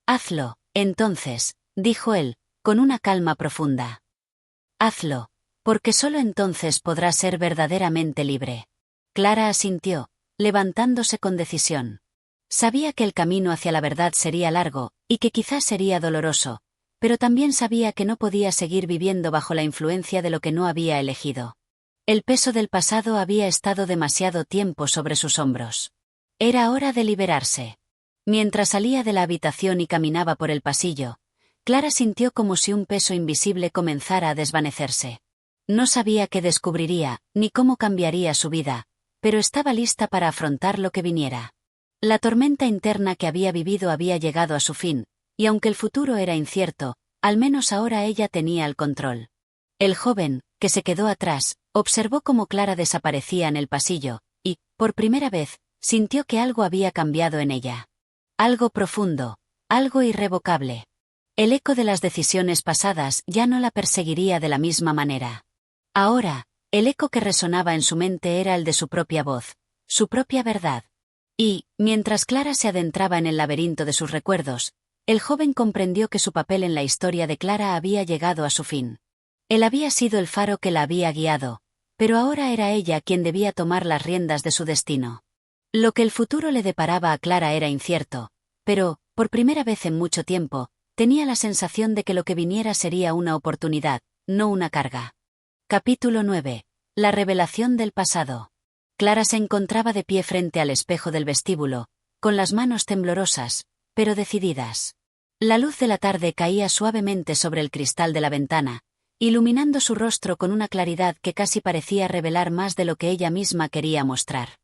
Hazlo, Entonces, dijo él, con una calma profunda. Hazlo, porque solo entonces podrás ser verdaderamente libre. Clara asintió, levantándose con decisión. Sabía que el camino hacia la verdad sería largo, y que quizás sería doloroso, pero también sabía que no podía seguir viviendo bajo la influencia de lo que no había elegido. El peso del pasado había estado demasiado tiempo sobre sus hombros. Era hora de liberarse. Mientras salía de la habitación y caminaba por el pasillo, Clara sintió como si un peso invisible comenzara a desvanecerse. No sabía qué descubriría, ni cómo cambiaría su vida, pero estaba lista para afrontar lo que viniera. La tormenta interna que había vivido había llegado a su fin, y aunque el futuro era incierto, al menos ahora ella tenía el control. El joven, que se quedó atrás, observó cómo Clara desaparecía en el pasillo, y, por primera vez, sintió que algo había cambiado en ella. Algo profundo, algo irrevocable. El eco de las decisiones pasadas ya no la perseguiría de la misma manera. Ahora, el eco que resonaba en su mente era el de su propia voz, su propia verdad. Y, mientras Clara se adentraba en el laberinto de sus recuerdos, el joven comprendió que su papel en la historia de Clara había llegado a su fin. Él había sido el faro que la había guiado, pero ahora era ella quien debía tomar las riendas de su destino. Lo que el futuro le deparaba a Clara era incierto, pero, por primera vez en mucho tiempo, tenía la sensación de que lo que viniera sería una oportunidad, no una carga. Capítulo 9. La revelación del pasado. Clara se encontraba de pie frente al espejo del vestíbulo, con las manos temblorosas, pero decididas. La luz de la tarde caía suavemente sobre el cristal de la ventana, iluminando su rostro con una claridad que casi parecía revelar más de lo que ella misma quería mostrar.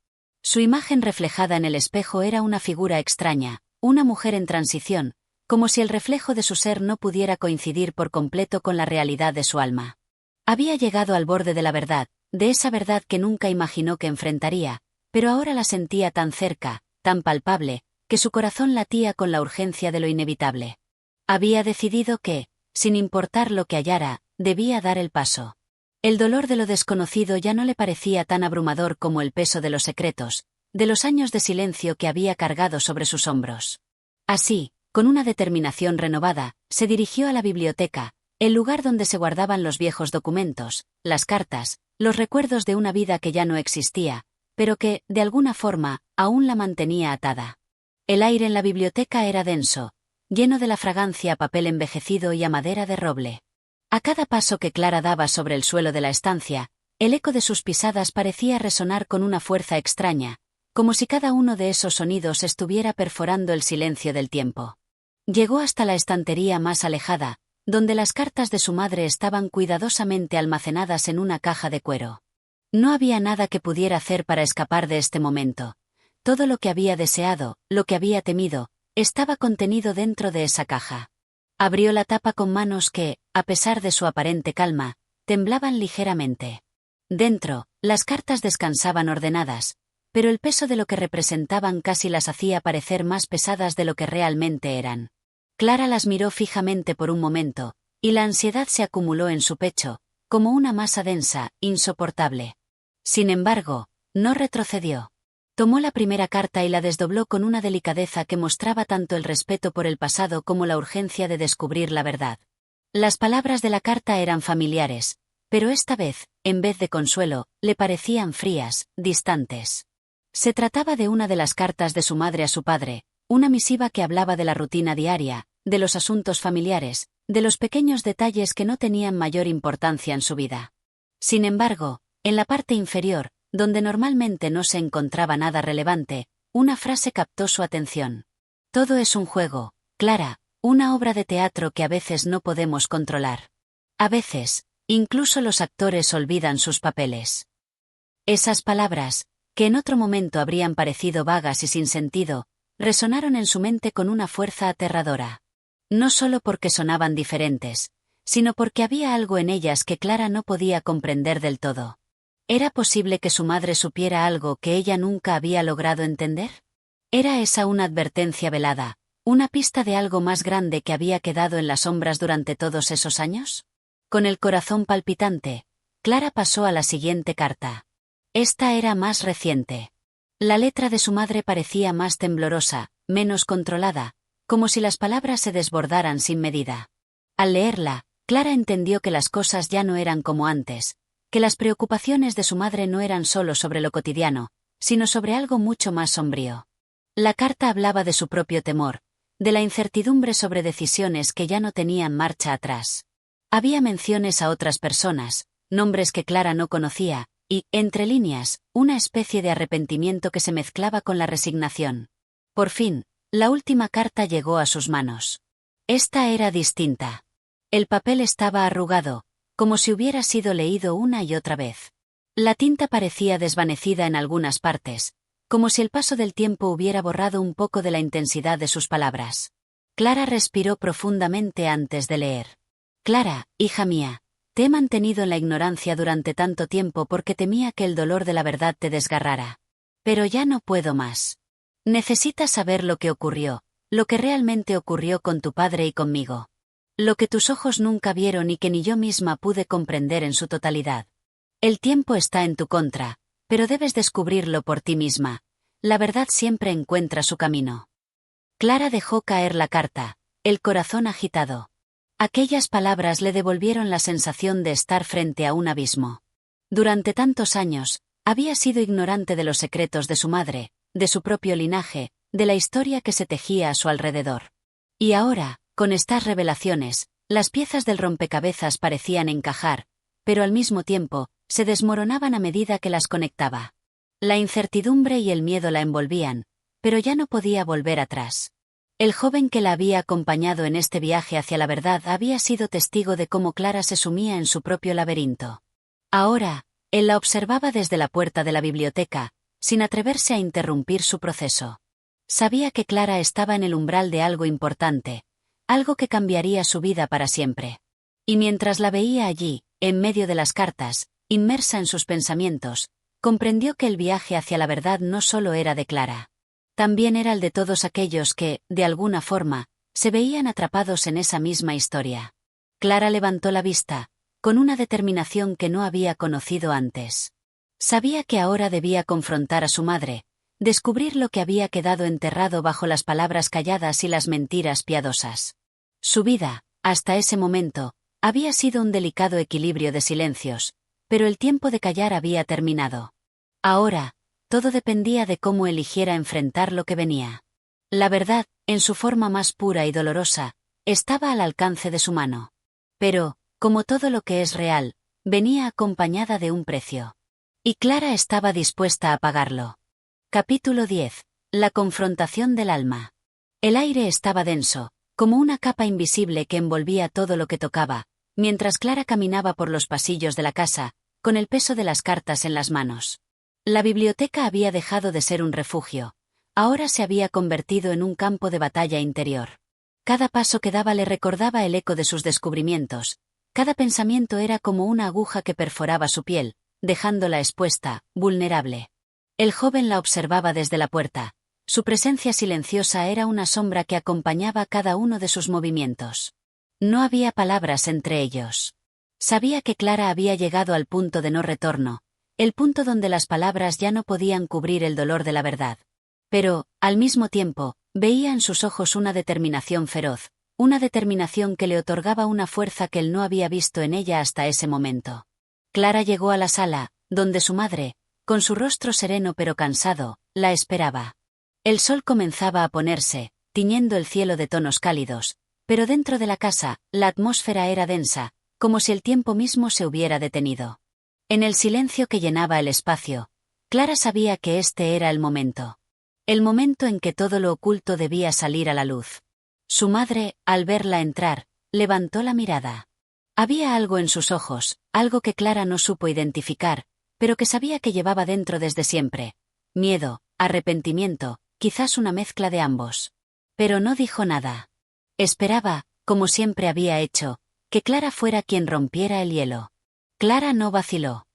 Su imagen reflejada en el espejo era una figura extraña, una mujer en transición, como si el reflejo de su ser no pudiera coincidir por completo con la realidad de su alma. Había llegado al borde de la verdad, de esa verdad que nunca imaginó que enfrentaría, pero ahora la sentía tan cerca, tan palpable, que su corazón latía con la urgencia de lo inevitable. Había decidido que, sin importar lo que hallara, debía dar el paso. El dolor de lo desconocido ya no le parecía tan abrumador como el peso de los secretos, de los años de silencio que había cargado sobre sus hombros. Así, con una determinación renovada, se dirigió a la biblioteca, el lugar donde se guardaban los viejos documentos, las cartas, los recuerdos de una vida que ya no existía, pero que, de alguna forma, aún la mantenía atada. El aire en la biblioteca era denso, lleno de la fragancia a papel envejecido y a madera de roble. A cada paso que Clara daba sobre el suelo de la estancia, el eco de sus pisadas parecía resonar con una fuerza extraña, como si cada uno de esos sonidos estuviera perforando el silencio del tiempo. Llegó hasta la estantería más alejada, donde las cartas de su madre estaban cuidadosamente almacenadas en una caja de cuero. No había nada que pudiera hacer para escapar de este momento. Todo lo que había deseado, lo que había temido, estaba contenido dentro de esa caja. Abrió la tapa con manos que, a pesar de su aparente calma, temblaban ligeramente. Dentro, las cartas descansaban ordenadas, pero el peso de lo que representaban casi las hacía parecer más pesadas de lo que realmente eran. Clara las miró fijamente por un momento, y la ansiedad se acumuló en su pecho, como una masa densa, insoportable. Sin embargo, no retrocedió. Tomó la primera carta y la desdobló con una delicadeza que mostraba tanto el respeto por el pasado como la urgencia de descubrir la verdad. Las palabras de la carta eran familiares, pero esta vez, en vez de consuelo, le parecían frías, distantes. Se trataba de una de las cartas de su madre a su padre, una misiva que hablaba de la rutina diaria, de los asuntos familiares, de los pequeños detalles que no tenían mayor importancia en su vida. Sin embargo, en la parte inferior, donde normalmente no se encontraba nada relevante, una frase captó su atención. Todo es un juego, Clara, una obra de teatro que a veces no podemos controlar. A veces, incluso los actores olvidan sus papeles. Esas palabras, que en otro momento habrían parecido vagas y sin sentido, resonaron en su mente con una fuerza aterradora. No solo porque sonaban diferentes, sino porque había algo en ellas que Clara no podía comprender del todo. ¿Era posible que su madre supiera algo que ella nunca había logrado entender? ¿Era esa una advertencia velada, una pista de algo más grande que había quedado en las sombras durante todos esos años? Con el corazón palpitante, Clara pasó a la siguiente carta. Esta era más reciente. La letra de su madre parecía más temblorosa, menos controlada, como si las palabras se desbordaran sin medida. Al leerla, Clara entendió que las cosas ya no eran como antes, que las preocupaciones de su madre no eran solo sobre lo cotidiano, sino sobre algo mucho más sombrío. La carta hablaba de su propio temor, de la incertidumbre sobre decisiones que ya no tenían marcha atrás. Había menciones a otras personas, nombres que Clara no conocía, y, entre líneas, una especie de arrepentimiento que se mezclaba con la resignación. Por fin, la última carta llegó a sus manos. Esta era distinta. El papel estaba arrugado, como si hubiera sido leído una y otra vez. La tinta parecía desvanecida en algunas partes, como si el paso del tiempo hubiera borrado un poco de la intensidad de sus palabras. Clara respiró profundamente antes de leer. Clara, hija mía, te he mantenido en la ignorancia durante tanto tiempo porque temía que el dolor de la verdad te desgarrara. Pero ya no puedo más. Necesitas saber lo que ocurrió, lo que realmente ocurrió con tu padre y conmigo. Lo que tus ojos nunca vieron y que ni yo misma pude comprender en su totalidad. El tiempo está en tu contra, pero debes descubrirlo por ti misma. La verdad siempre encuentra su camino. Clara dejó caer la carta, el corazón agitado. Aquellas palabras le devolvieron la sensación de estar frente a un abismo. Durante tantos años, había sido ignorante de los secretos de su madre, de su propio linaje, de la historia que se tejía a su alrededor. Y ahora, con estas revelaciones, las piezas del rompecabezas parecían encajar, pero al mismo tiempo, se desmoronaban a medida que las conectaba. La incertidumbre y el miedo la envolvían, pero ya no podía volver atrás. El joven que la había acompañado en este viaje hacia la verdad había sido testigo de cómo Clara se sumía en su propio laberinto. Ahora, él la observaba desde la puerta de la biblioteca, sin atreverse a interrumpir su proceso. Sabía que Clara estaba en el umbral de algo importante, algo que cambiaría su vida para siempre. Y mientras la veía allí, en medio de las cartas, inmersa en sus pensamientos, comprendió que el viaje hacia la verdad no solo era de Clara. También era el de todos aquellos que, de alguna forma, se veían atrapados en esa misma historia. Clara levantó la vista, con una determinación que no había conocido antes. Sabía que ahora debía confrontar a su madre, descubrir lo que había quedado enterrado bajo las palabras calladas y las mentiras piadosas. Su vida, hasta ese momento, había sido un delicado equilibrio de silencios, pero el tiempo de callar había terminado. Ahora, todo dependía de cómo eligiera enfrentar lo que venía. La verdad, en su forma más pura y dolorosa, estaba al alcance de su mano. Pero, como todo lo que es real, venía acompañada de un precio. Y Clara estaba dispuesta a pagarlo. Capítulo 10. La confrontación del alma. El aire estaba denso, como una capa invisible que envolvía todo lo que tocaba, mientras Clara caminaba por los pasillos de la casa, con el peso de las cartas en las manos. La biblioteca había dejado de ser un refugio. Ahora se había convertido en un campo de batalla interior. Cada paso que daba le recordaba el eco de sus descubrimientos. Cada pensamiento era como una aguja que perforaba su piel, dejándola expuesta, vulnerable. El joven la observaba desde la puerta. Su presencia silenciosa era una sombra que acompañaba cada uno de sus movimientos. No había palabras entre ellos. Sabía que Clara había llegado al punto de no retorno, el punto donde las palabras ya no podían cubrir el dolor de la verdad. Pero, al mismo tiempo, veía en sus ojos una determinación feroz, una determinación que le otorgaba una fuerza que él no había visto en ella hasta ese momento. Clara llegó a la sala, donde su madre, con su rostro sereno pero cansado, la esperaba. El sol comenzaba a ponerse, tiñendo el cielo de tonos cálidos, pero dentro de la casa, la atmósfera era densa, como si el tiempo mismo se hubiera detenido. En el silencio que llenaba el espacio, Clara sabía que este era el momento. El momento en que todo lo oculto debía salir a la luz. Su madre, al verla entrar, levantó la mirada. Había algo en sus ojos, algo que Clara no supo identificar, pero que sabía que llevaba dentro desde siempre. Miedo, arrepentimiento, quizás una mezcla de ambos. Pero no dijo nada. Esperaba, como siempre había hecho, que Clara fuera quien rompiera el hielo. Clara no vaciló.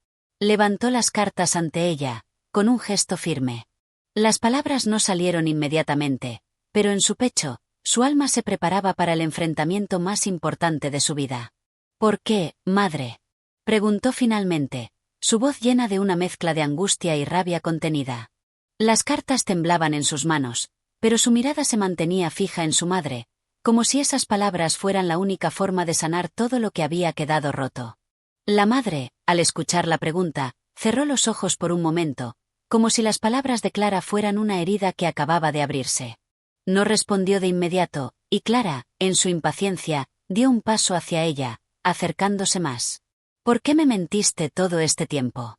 Levantó las cartas ante ella, con un gesto firme. Las palabras no salieron inmediatamente, pero en su pecho, su alma se preparaba para el enfrentamiento más importante de su vida. ¿Por qué, madre?, preguntó finalmente, su voz llena de una mezcla de angustia y rabia contenida. Las cartas temblaban en sus manos, pero su mirada se mantenía fija en su madre, como si esas palabras fueran la única forma de sanar todo lo que había quedado roto. La madre, al escuchar la pregunta, cerró los ojos por un momento, como si las palabras de Clara fueran una herida que acababa de abrirse. No respondió de inmediato, y Clara, en su impaciencia, dio un paso hacia ella, acercándose más. «¿Por qué me mentiste todo este tiempo?»,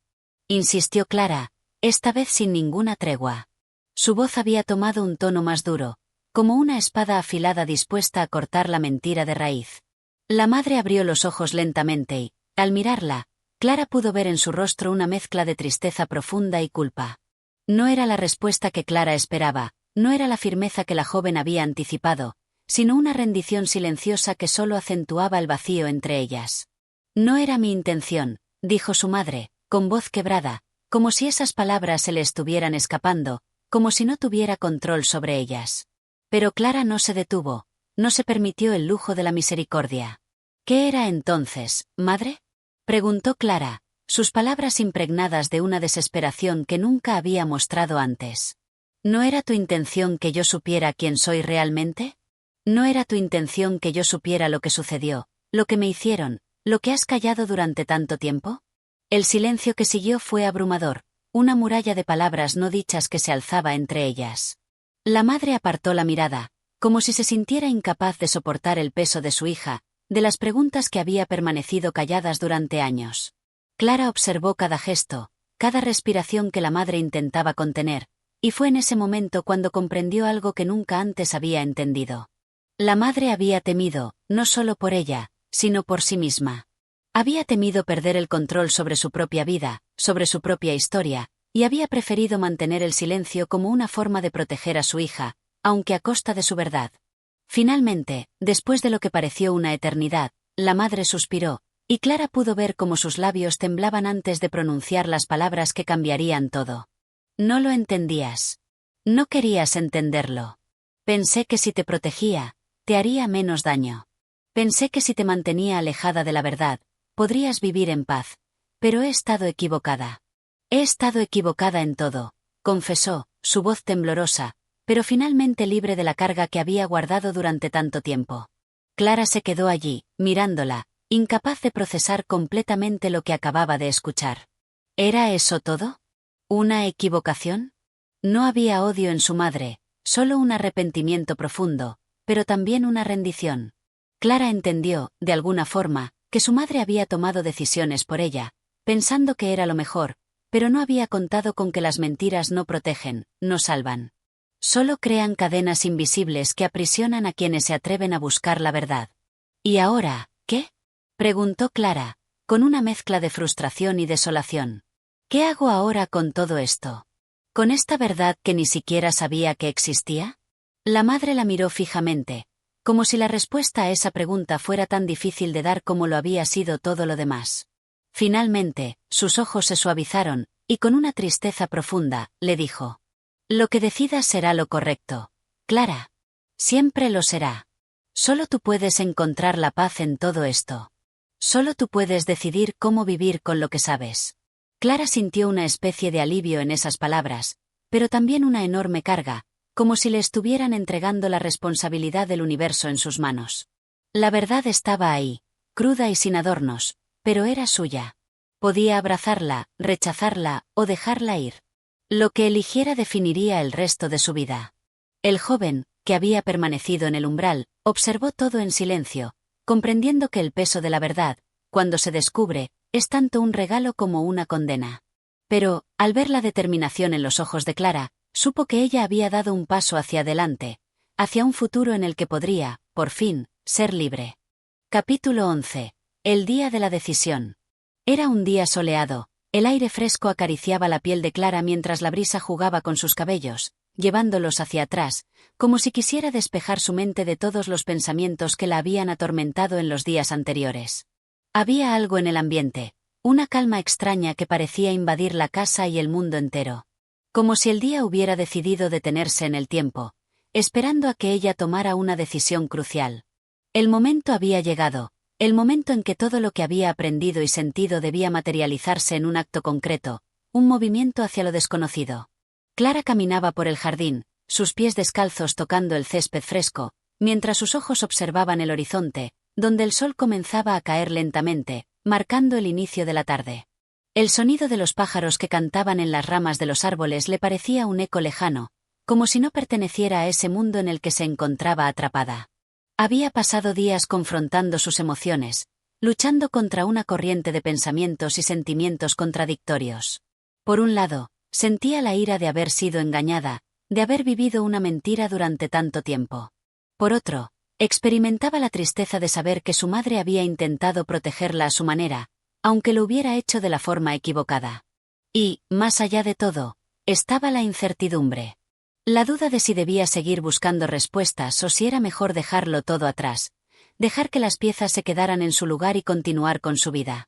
insistió Clara, esta vez sin ninguna tregua. Su voz había tomado un tono más duro, como una espada afilada dispuesta a cortar la mentira de raíz. La madre abrió los ojos lentamente y, al mirarla, Clara pudo ver en su rostro una mezcla de tristeza profunda y culpa. No era la respuesta que Clara esperaba, no era la firmeza que la joven había anticipado, sino una rendición silenciosa que solo acentuaba el vacío entre ellas. «No era mi intención», dijo su madre, con voz quebrada, como si esas palabras se le estuvieran escapando, como si no tuviera control sobre ellas. Pero Clara no se detuvo, no se permitió el lujo de la misericordia. «¿Qué era entonces, madre?», preguntó Clara, sus palabras impregnadas de una desesperación que nunca había mostrado antes. «¿No era tu intención que yo supiera quién soy realmente? ¿No era tu intención que yo supiera lo que sucedió, lo que me hicieron, lo que has callado durante tanto tiempo?». El silencio que siguió fue abrumador, una muralla de palabras no dichas que se alzaba entre ellas. La madre apartó la mirada, como si se sintiera incapaz de soportar el peso de su hija, de las preguntas que había permanecido calladas durante años. Clara observó cada gesto, cada respiración que la madre intentaba contener, y fue en ese momento cuando comprendió algo que nunca antes había entendido. La madre había temido, no solo por ella, sino por sí misma. Había temido perder el control sobre su propia vida, sobre su propia historia, y había preferido mantener el silencio como una forma de proteger a su hija, aunque a costa de su verdad. Finalmente, después de lo que pareció una eternidad, la madre suspiró, y Clara pudo ver cómo sus labios temblaban antes de pronunciar las palabras que cambiarían todo. «No lo entendías. No querías entenderlo. Pensé que si te protegía, te haría menos daño. Pensé que si te mantenía alejada de la verdad, podrías vivir en paz, pero he estado equivocada. He estado equivocada en todo», confesó, su voz temblorosa, pero finalmente libre de la carga que había guardado durante tanto tiempo. Clara se quedó allí, mirándola, incapaz de procesar completamente lo que acababa de escuchar. ¿Era eso todo? ¿Una equivocación? No había odio en su madre, solo un arrepentimiento profundo, pero también una rendición. Clara entendió, de alguna forma, que su madre había tomado decisiones por ella, pensando que era lo mejor, pero no había contado con que las mentiras no protegen, no salvan. Solo crean cadenas invisibles que aprisionan a quienes se atreven a buscar la verdad. «¿Y ahora, qué?», preguntó Clara, con una mezcla de frustración y desolación. «¿Qué hago ahora con todo esto? ¿Con esta verdad que ni siquiera sabía que existía?». La madre la miró fijamente, como si la respuesta a esa pregunta fuera tan difícil de dar como lo había sido todo lo demás. Finalmente, sus ojos se suavizaron, y con una tristeza profunda, le dijo: «Lo que decidas será lo correcto, Clara. Siempre lo será. Solo tú puedes encontrar la paz en todo esto. Solo tú puedes decidir cómo vivir con lo que sabes». Clara sintió una especie de alivio en esas palabras, pero también una enorme carga, como si le estuvieran entregando la responsabilidad del universo en sus manos. La verdad estaba ahí, cruda y sin adornos, pero era suya. Podía abrazarla, rechazarla o dejarla ir. Lo que eligiera definiría el resto de su vida. El joven, que había permanecido en el umbral, observó todo en silencio, comprendiendo que el peso de la verdad, cuando se descubre, es tanto un regalo como una condena. Pero, al ver la determinación en los ojos de Clara, supo que ella había dado un paso hacia adelante, hacia un futuro en el que podría, por fin, ser libre. Capítulo 11. El día de la decisión. Era un día soleado, el aire fresco acariciaba la piel de Clara mientras la brisa jugaba con sus cabellos, llevándolos hacia atrás, como si quisiera despejar su mente de todos los pensamientos que la habían atormentado en los días anteriores. Había algo en el ambiente, una calma extraña que parecía invadir la casa y el mundo entero. Como si el día hubiera decidido detenerse en el tiempo, esperando a que ella tomara una decisión crucial. El momento había llegado, el momento en que todo lo que había aprendido y sentido debía materializarse en un acto concreto, un movimiento hacia lo desconocido. Clara caminaba por el jardín, sus pies descalzos tocando el césped fresco, mientras sus ojos observaban el horizonte, donde el sol comenzaba a caer lentamente, marcando el inicio de la tarde. El sonido de los pájaros que cantaban en las ramas de los árboles le parecía un eco lejano, como si no perteneciera a ese mundo en el que se encontraba atrapada. Había pasado días confrontando sus emociones, luchando contra una corriente de pensamientos y sentimientos contradictorios. Por un lado, sentía la ira de haber sido engañada, de haber vivido una mentira durante tanto tiempo. Por otro, experimentaba la tristeza de saber que su madre había intentado protegerla a su manera, aunque lo hubiera hecho de la forma equivocada. Y, más allá de todo, estaba la incertidumbre. La duda de si debía seguir buscando respuestas o si era mejor dejarlo todo atrás, dejar que las piezas se quedaran en su lugar y continuar con su vida.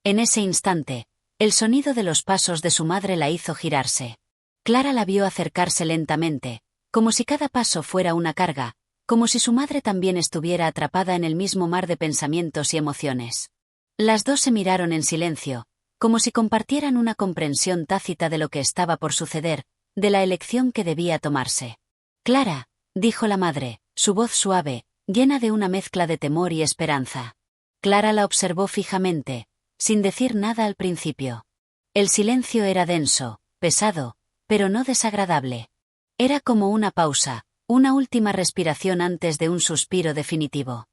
En ese instante, el sonido de los pasos de su madre la hizo girarse. Clara la vio acercarse lentamente, como si cada paso fuera una carga, como si su madre también estuviera atrapada en el mismo mar de pensamientos y emociones. Las dos se miraron en silencio, como si compartieran una comprensión tácita de lo que estaba por suceder, de la elección que debía tomarse. «Clara», dijo la madre, su voz suave, llena de una mezcla de temor y esperanza. Clara la observó fijamente, sin decir nada al principio. El silencio era denso, pesado, pero no desagradable. Era como una pausa, una última respiración antes de un suspiro definitivo.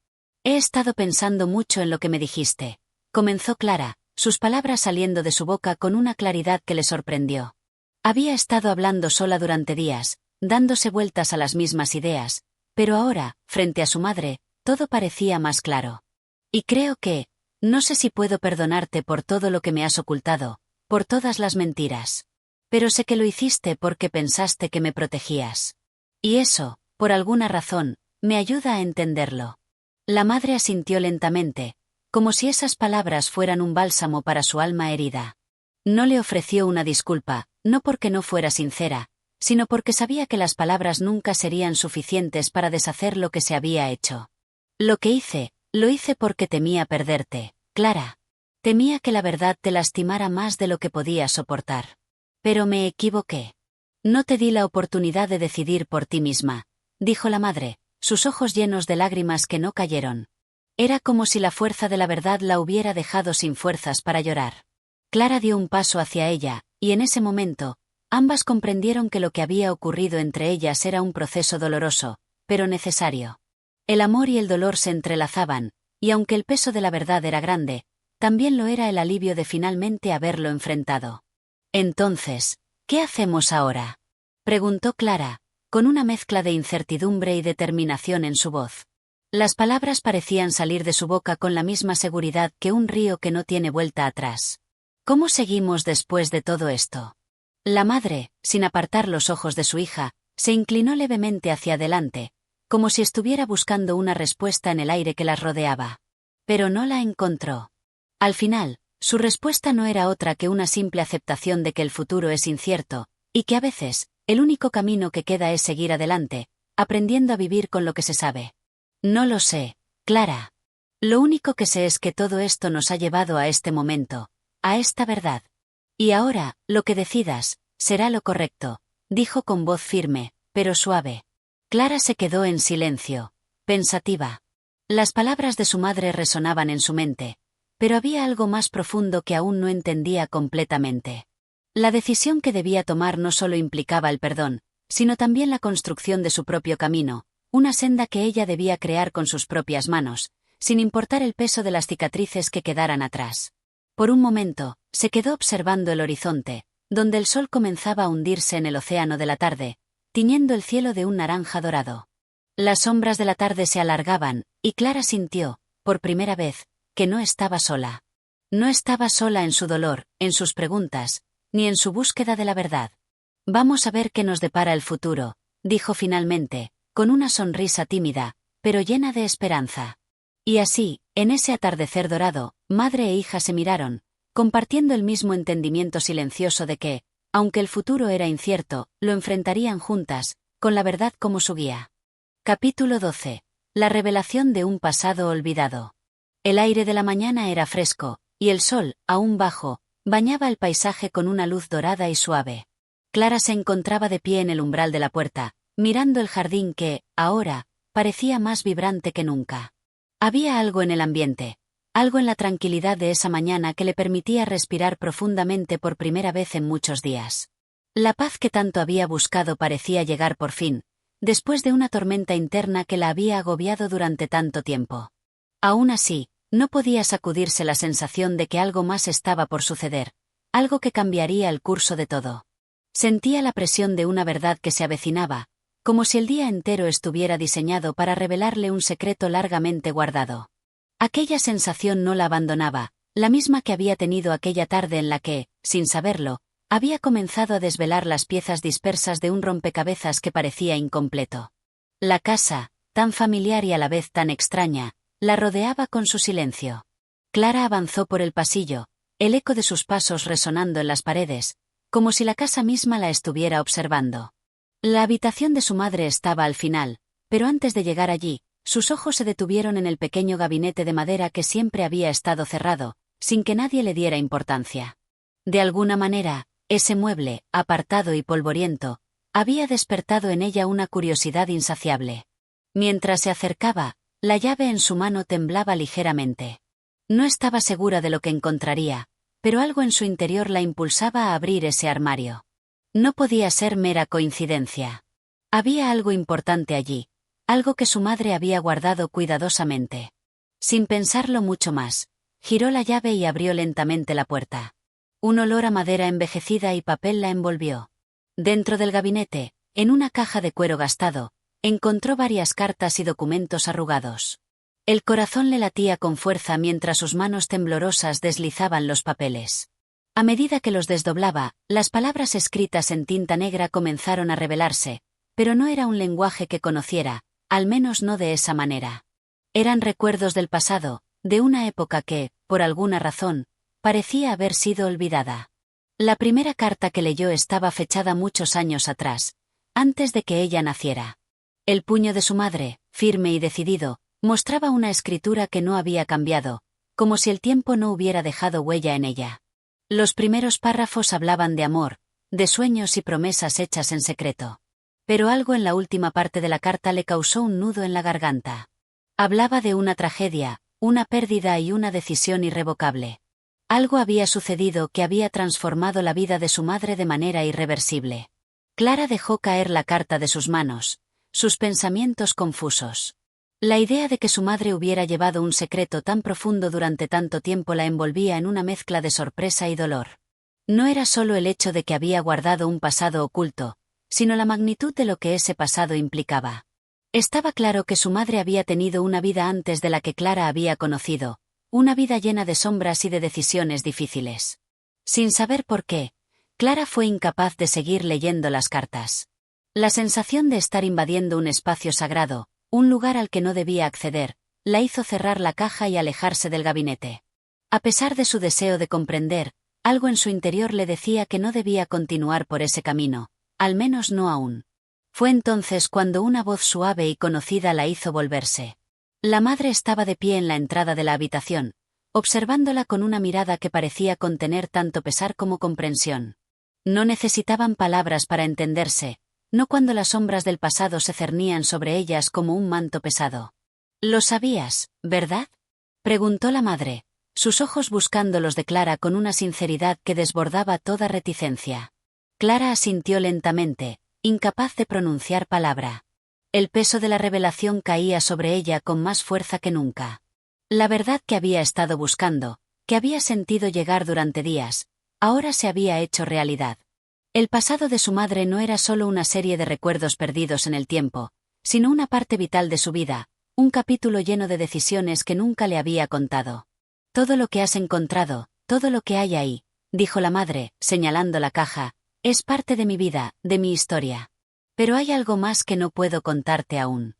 «He estado pensando mucho en lo que me dijiste», comenzó Clara, sus palabras saliendo de su boca con una claridad que le sorprendió. Había estado hablando sola durante días, dándose vueltas a las mismas ideas, pero ahora, frente a su madre, todo parecía más claro. «Y creo que, no sé si puedo perdonarte por todo lo que me has ocultado, por todas las mentiras. Pero sé que lo hiciste porque pensaste que me protegías. Y eso, por alguna razón, me ayuda a entenderlo». La madre asintió lentamente, como si esas palabras fueran un bálsamo para su alma herida. No le ofreció una disculpa, no porque no fuera sincera, sino porque sabía que las palabras nunca serían suficientes para deshacer lo que se había hecho. «Lo que hice, lo hice porque temía perderte, Clara. Temía que la verdad te lastimara más de lo que podía soportar. Pero me equivoqué. No te di la oportunidad de decidir por ti misma», dijo la madre, sus ojos llenos de lágrimas que no cayeron. Era como si la fuerza de la verdad la hubiera dejado sin fuerzas para llorar. Clara dio un paso hacia ella, y en ese momento, ambas comprendieron que lo que había ocurrido entre ellas era un proceso doloroso, pero necesario. El amor y el dolor se entrelazaban, y aunque el peso de la verdad era grande, también lo era el alivio de finalmente haberlo enfrentado. «Entonces, ¿qué hacemos ahora?», preguntó Clara, con una mezcla de incertidumbre y determinación en su voz. Las palabras parecían salir de su boca con la misma seguridad que un río que no tiene vuelta atrás. «¿Cómo seguimos después de todo esto?». La madre, sin apartar los ojos de su hija, se inclinó levemente hacia adelante, como si estuviera buscando una respuesta en el aire que las rodeaba. Pero no la encontró. Al final, su respuesta no era otra que una simple aceptación de que el futuro es incierto, y que a veces, el único camino que queda es seguir adelante, aprendiendo a vivir con lo que se sabe. «No lo sé, Clara. Lo único que sé es que todo esto nos ha llevado a este momento, a esta verdad. Y ahora, lo que decidas, será lo correcto», dijo con voz firme, pero suave. Clara se quedó en silencio, pensativa. Las palabras de su madre resonaban en su mente, pero había algo más profundo que aún no entendía completamente. La decisión que debía tomar no solo implicaba el perdón, sino también la construcción de su propio camino, una senda que ella debía crear con sus propias manos, sin importar el peso de las cicatrices que quedaran atrás. Por un momento, se quedó observando el horizonte, donde el sol comenzaba a hundirse en el océano de la tarde, tiñendo el cielo de un naranja dorado. Las sombras de la tarde se alargaban, y Clara sintió, por primera vez, que no estaba sola. No estaba sola en su dolor, en sus preguntas, ni en su búsqueda de la verdad. «Vamos a ver qué nos depara el futuro», dijo finalmente, con una sonrisa tímida, pero llena de esperanza. Y así, en ese atardecer dorado, madre e hija se miraron, compartiendo el mismo entendimiento silencioso de que, aunque el futuro era incierto, lo enfrentarían juntas, con la verdad como su guía. Capítulo 12. La revelación de un pasado olvidado. El aire de la mañana era fresco, y el sol, aún bajo, bañaba el paisaje con una luz dorada y suave. Clara se encontraba de pie en el umbral de la puerta, mirando el jardín que, ahora, parecía más vibrante que nunca. Había algo en el ambiente, algo en la tranquilidad de esa mañana que le permitía respirar profundamente por primera vez en muchos días. La paz que tanto había buscado parecía llegar por fin, después de una tormenta interna que la había agobiado durante tanto tiempo. Aún así, no podía sacudirse la sensación de que algo más estaba por suceder, algo que cambiaría el curso de todo. Sentía la presión de una verdad que se avecinaba, como si el día entero estuviera diseñado para revelarle un secreto largamente guardado. Aquella sensación no la abandonaba, la misma que había tenido aquella tarde en la que, sin saberlo, había comenzado a desvelar las piezas dispersas de un rompecabezas que parecía incompleto. La casa, tan familiar y a la vez tan extraña, la rodeaba con su silencio. Clara avanzó por el pasillo, el eco de sus pasos resonando en las paredes, como si la casa misma la estuviera observando. La habitación de su madre estaba al final, pero antes de llegar allí, sus ojos se detuvieron en el pequeño gabinete de madera que siempre había estado cerrado, sin que nadie le diera importancia. De alguna manera, ese mueble, apartado y polvoriento, había despertado en ella una curiosidad insaciable. Mientras se acercaba, la llave en su mano temblaba ligeramente. No estaba segura de lo que encontraría, pero algo en su interior la impulsaba a abrir ese armario. No podía ser mera coincidencia. Había algo importante allí, algo que su madre había guardado cuidadosamente. Sin pensarlo mucho más, giró la llave y abrió lentamente la puerta. Un olor a madera envejecida y papel la envolvió. Dentro del gabinete, en una caja de cuero gastado, encontró varias cartas y documentos arrugados. El corazón le latía con fuerza mientras sus manos temblorosas deslizaban los papeles. A medida que los desdoblaba, las palabras escritas en tinta negra comenzaron a revelarse, pero no era un lenguaje que conociera, al menos no de esa manera. Eran recuerdos del pasado, de una época que, por alguna razón, parecía haber sido olvidada. La primera carta que leyó estaba fechada muchos años atrás, antes de que ella naciera. El puño de su madre, firme y decidido, mostraba una escritura que no había cambiado, como si el tiempo no hubiera dejado huella en ella. Los primeros párrafos hablaban de amor, de sueños y promesas hechas en secreto. Pero algo en la última parte de la carta le causó un nudo en la garganta. Hablaba de una tragedia, una pérdida y una decisión irrevocable. Algo había sucedido que había transformado la vida de su madre de manera irreversible. Clara dejó caer la carta de sus manos, sus pensamientos confusos. La idea de que su madre hubiera llevado un secreto tan profundo durante tanto tiempo la envolvía en una mezcla de sorpresa y dolor. No era solo el hecho de que había guardado un pasado oculto, sino la magnitud de lo que ese pasado implicaba. Estaba claro que su madre había tenido una vida antes de la que Clara había conocido, una vida llena de sombras y de decisiones difíciles. Sin saber por qué, Clara fue incapaz de seguir leyendo las cartas. La sensación de estar invadiendo un espacio sagrado, un lugar al que no debía acceder, la hizo cerrar la caja y alejarse del gabinete. A pesar de su deseo de comprender, algo en su interior le decía que no debía continuar por ese camino, al menos no aún. Fue entonces cuando una voz suave y conocida la hizo volverse. La madre estaba de pie en la entrada de la habitación, observándola con una mirada que parecía contener tanto pesar como comprensión. No necesitaban palabras para entenderse, no cuando las sombras del pasado se cernían sobre ellas como un manto pesado. «Lo sabías, ¿verdad?», preguntó la madre, sus ojos buscando los de Clara con una sinceridad que desbordaba toda reticencia. Clara asintió lentamente, incapaz de pronunciar palabra. El peso de la revelación caía sobre ella con más fuerza que nunca. La verdad que había estado buscando, que había sentido llegar durante días, ahora se había hecho realidad. El pasado de su madre no era solo una serie de recuerdos perdidos en el tiempo, sino una parte vital de su vida, un capítulo lleno de decisiones que nunca le había contado. «Todo lo que has encontrado, todo lo que hay ahí», dijo la madre, señalando la caja, «es parte de mi vida, de mi historia. Pero hay algo más que no puedo contarte aún.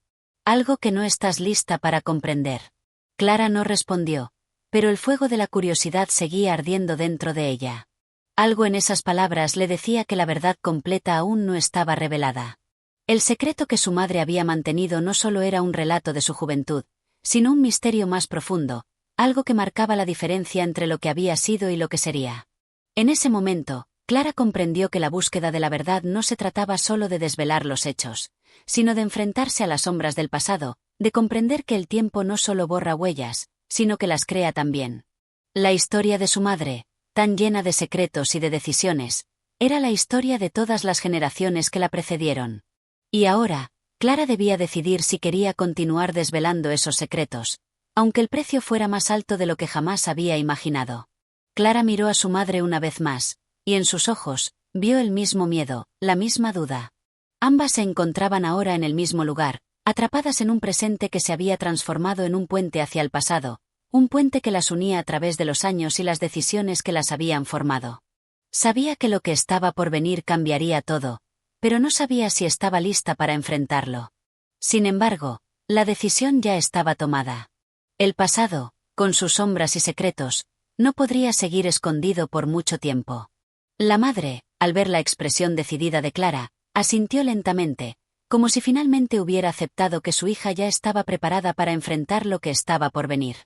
Algo que no estás lista para comprender». Clara no respondió, pero el fuego de la curiosidad seguía ardiendo dentro de ella. Algo en esas palabras le decía que la verdad completa aún no estaba revelada. El secreto que su madre había mantenido no solo era un relato de su juventud, sino un misterio más profundo, algo que marcaba la diferencia entre lo que había sido y lo que sería. En ese momento, Clara comprendió que la búsqueda de la verdad no se trataba solo de desvelar los hechos, sino de enfrentarse a las sombras del pasado, de comprender que el tiempo no solo borra huellas, sino que las crea también. La historia de su madre, tan llena de secretos y de decisiones, era la historia de todas las generaciones que la precedieron. Y ahora, Clara debía decidir si quería continuar desvelando esos secretos, aunque el precio fuera más alto de lo que jamás había imaginado. Clara miró a su madre una vez más, y en sus ojos, vio el mismo miedo, la misma duda. Ambas se encontraban ahora en el mismo lugar, atrapadas en un presente que se había transformado en un puente hacia el pasado, un puente que las unía a través de los años y las decisiones que las habían formado. Sabía que lo que estaba por venir cambiaría todo, pero no sabía si estaba lista para enfrentarlo. Sin embargo, la decisión ya estaba tomada. El pasado, con sus sombras y secretos, no podría seguir escondido por mucho tiempo. La madre, al ver la expresión decidida de Clara, asintió lentamente, como si finalmente hubiera aceptado que su hija ya estaba preparada para enfrentar lo que estaba por venir.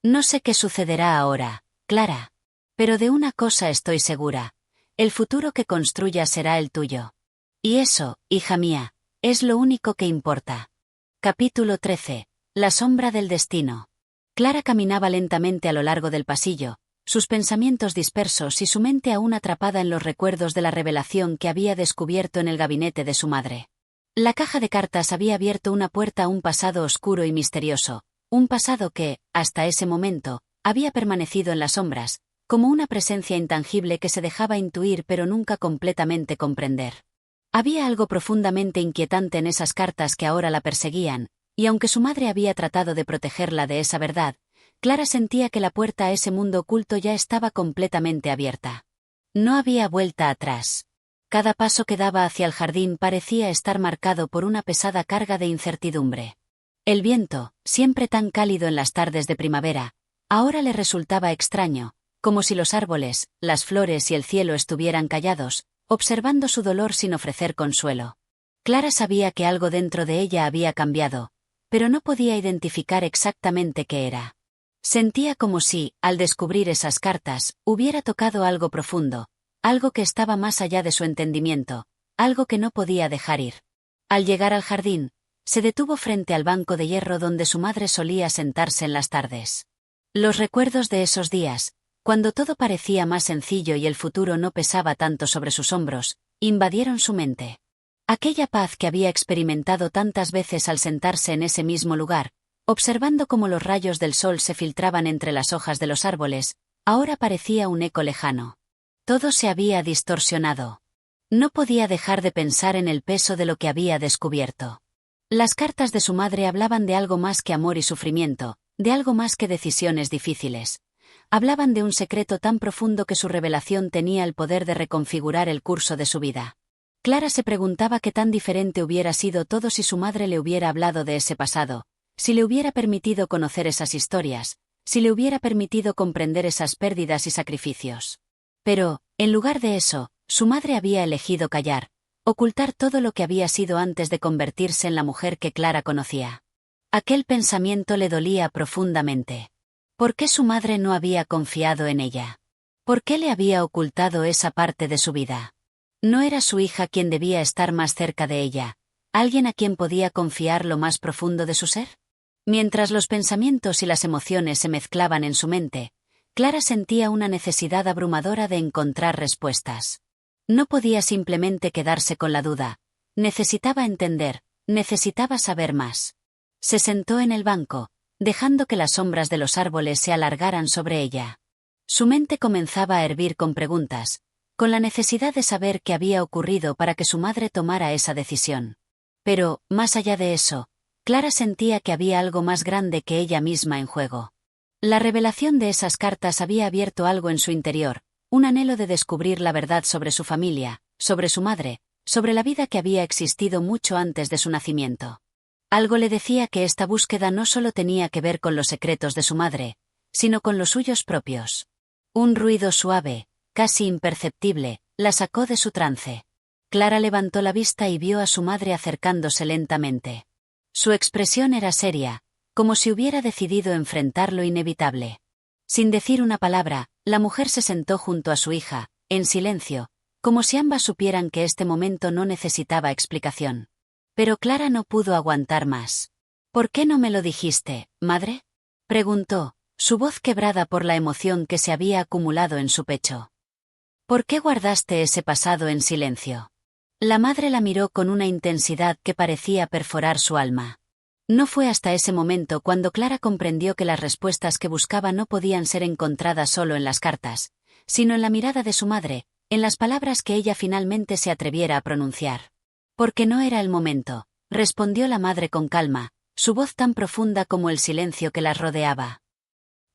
No sé qué sucederá ahora, Clara. Pero de una cosa estoy segura: el futuro que construyas será el tuyo. Y eso, hija mía, es lo único que importa. Capítulo 13. La sombra del destino. Clara caminaba lentamente a lo largo del pasillo, sus pensamientos dispersos y su mente aún atrapada en los recuerdos de la revelación que había descubierto en el gabinete de su madre. La caja de cartas había abierto una puerta a un pasado oscuro y misterioso, un pasado que, hasta ese momento, había permanecido en las sombras, como una presencia intangible que se dejaba intuir pero nunca completamente comprender. Había algo profundamente inquietante en esas cartas que ahora la perseguían, y aunque su madre había tratado de protegerla de esa verdad, Clara sentía que la puerta a ese mundo oculto ya estaba completamente abierta. No había vuelta atrás. Cada paso que daba hacia el jardín parecía estar marcado por una pesada carga de incertidumbre. El viento, siempre tan cálido en las tardes de primavera, ahora le resultaba extraño, como si los árboles, las flores y el cielo estuvieran callados, observando su dolor sin ofrecer consuelo. Clara sabía que algo dentro de ella había cambiado, pero no podía identificar exactamente qué era. Sentía como si, al descubrir esas cartas, hubiera tocado algo profundo, algo que estaba más allá de su entendimiento, algo que no podía dejar ir. Al llegar al jardín, se detuvo frente al banco de hierro donde su madre solía sentarse en las tardes. Los recuerdos de esos días, cuando todo parecía más sencillo y el futuro no pesaba tanto sobre sus hombros, invadieron su mente. Aquella paz que había experimentado tantas veces al sentarse en ese mismo lugar, observando cómo los rayos del sol se filtraban entre las hojas de los árboles, ahora parecía un eco lejano. Todo se había distorsionado. No podía dejar de pensar en el peso de lo que había descubierto. Las cartas de su madre hablaban de algo más que amor y sufrimiento, de algo más que decisiones difíciles. Hablaban de un secreto tan profundo que su revelación tenía el poder de reconfigurar el curso de su vida. Clara se preguntaba qué tan diferente hubiera sido todo si su madre le hubiera hablado de ese pasado, si le hubiera permitido conocer esas historias, si le hubiera permitido comprender esas pérdidas y sacrificios. Pero, en lugar de eso, su madre había elegido callar, ocultar todo lo que había sido antes de convertirse en la mujer que Clara conocía. Aquel pensamiento le dolía profundamente. ¿Por qué su madre no había confiado en ella? ¿Por qué le había ocultado esa parte de su vida? ¿No era su hija quien debía estar más cerca de ella, alguien a quien podía confiar lo más profundo de su ser? Mientras los pensamientos y las emociones se mezclaban en su mente, Clara sentía una necesidad abrumadora de encontrar respuestas. No podía simplemente quedarse con la duda, necesitaba entender, necesitaba saber más. Se sentó en el banco, dejando que las sombras de los árboles se alargaran sobre ella. Su mente comenzaba a hervir con preguntas, con la necesidad de saber qué había ocurrido para que su madre tomara esa decisión. Pero, más allá de eso, Clara sentía que había algo más grande que ella misma en juego. La revelación de esas cartas había abierto algo en su interior, un anhelo de descubrir la verdad sobre su familia, sobre su madre, sobre la vida que había existido mucho antes de su nacimiento. Algo le decía que esta búsqueda no solo tenía que ver con los secretos de su madre, sino con los suyos propios. Un ruido suave, casi imperceptible, la sacó de su trance. Clara levantó la vista y vio a su madre acercándose lentamente. Su expresión era seria, como si hubiera decidido enfrentar lo inevitable. Sin decir una palabra, la mujer se sentó junto a su hija, en silencio, como si ambas supieran que este momento no necesitaba explicación. Pero Clara no pudo aguantar más. ¿Por qué no me lo dijiste, madre?, preguntó, su voz quebrada por la emoción que se había acumulado en su pecho. ¿Por qué guardaste ese pasado en silencio? La madre la miró con una intensidad que parecía perforar su alma. No fue hasta ese momento cuando Clara comprendió que las respuestas que buscaba no podían ser encontradas solo en las cartas, sino en la mirada de su madre, en las palabras que ella finalmente se atreviera a pronunciar. Porque no era el momento, respondió la madre con calma, su voz tan profunda como el silencio que las rodeaba.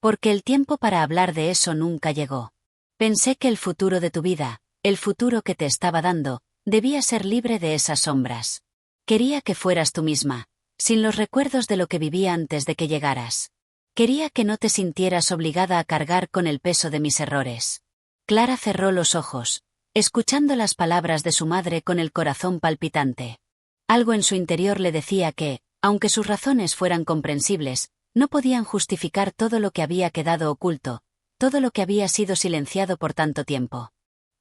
Porque el tiempo para hablar de eso nunca llegó. Pensé que el futuro de tu vida, el futuro que te estaba dando, debía ser libre de esas sombras. Quería que fueras tú misma, sin los recuerdos de lo que vivía antes de que llegaras. Quería que no te sintieras obligada a cargar con el peso de mis errores. Clara cerró los ojos, escuchando las palabras de su madre con el corazón palpitante. Algo en su interior le decía que, aunque sus razones fueran comprensibles, no podían justificar todo lo que había quedado oculto, todo lo que había sido silenciado por tanto tiempo.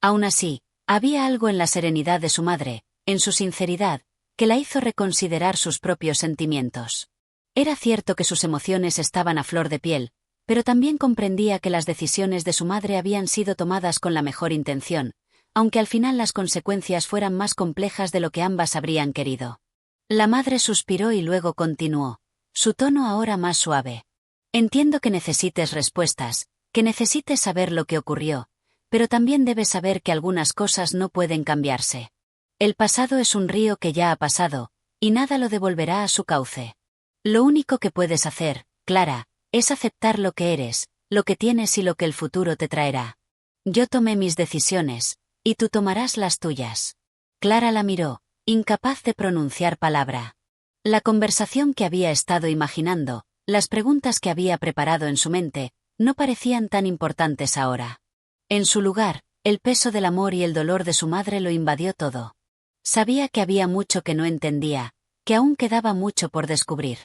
Aún así, había algo en la serenidad de su madre, en su sinceridad, que la hizo reconsiderar sus propios sentimientos. Era cierto que sus emociones estaban a flor de piel, pero también comprendía que las decisiones de su madre habían sido tomadas con la mejor intención, aunque al final las consecuencias fueran más complejas de lo que ambas habrían querido. La madre suspiró y luego continuó, su tono ahora más suave. Entiendo que necesites respuestas, que necesites saber lo que ocurrió, pero también debes saber que algunas cosas no pueden cambiarse. El pasado es un río que ya ha pasado, y nada lo devolverá a su cauce. Lo único que puedes hacer, Clara, es aceptar lo que eres, lo que tienes y lo que el futuro te traerá. Yo tomé mis decisiones, y tú tomarás las tuyas. Clara la miró, incapaz de pronunciar palabra. La conversación que había estado imaginando, las preguntas que había preparado en su mente, no parecían tan importantes ahora. En su lugar, el peso del amor y el dolor de su madre lo invadió todo. Sabía que había mucho que no entendía, que aún quedaba mucho por descubrir.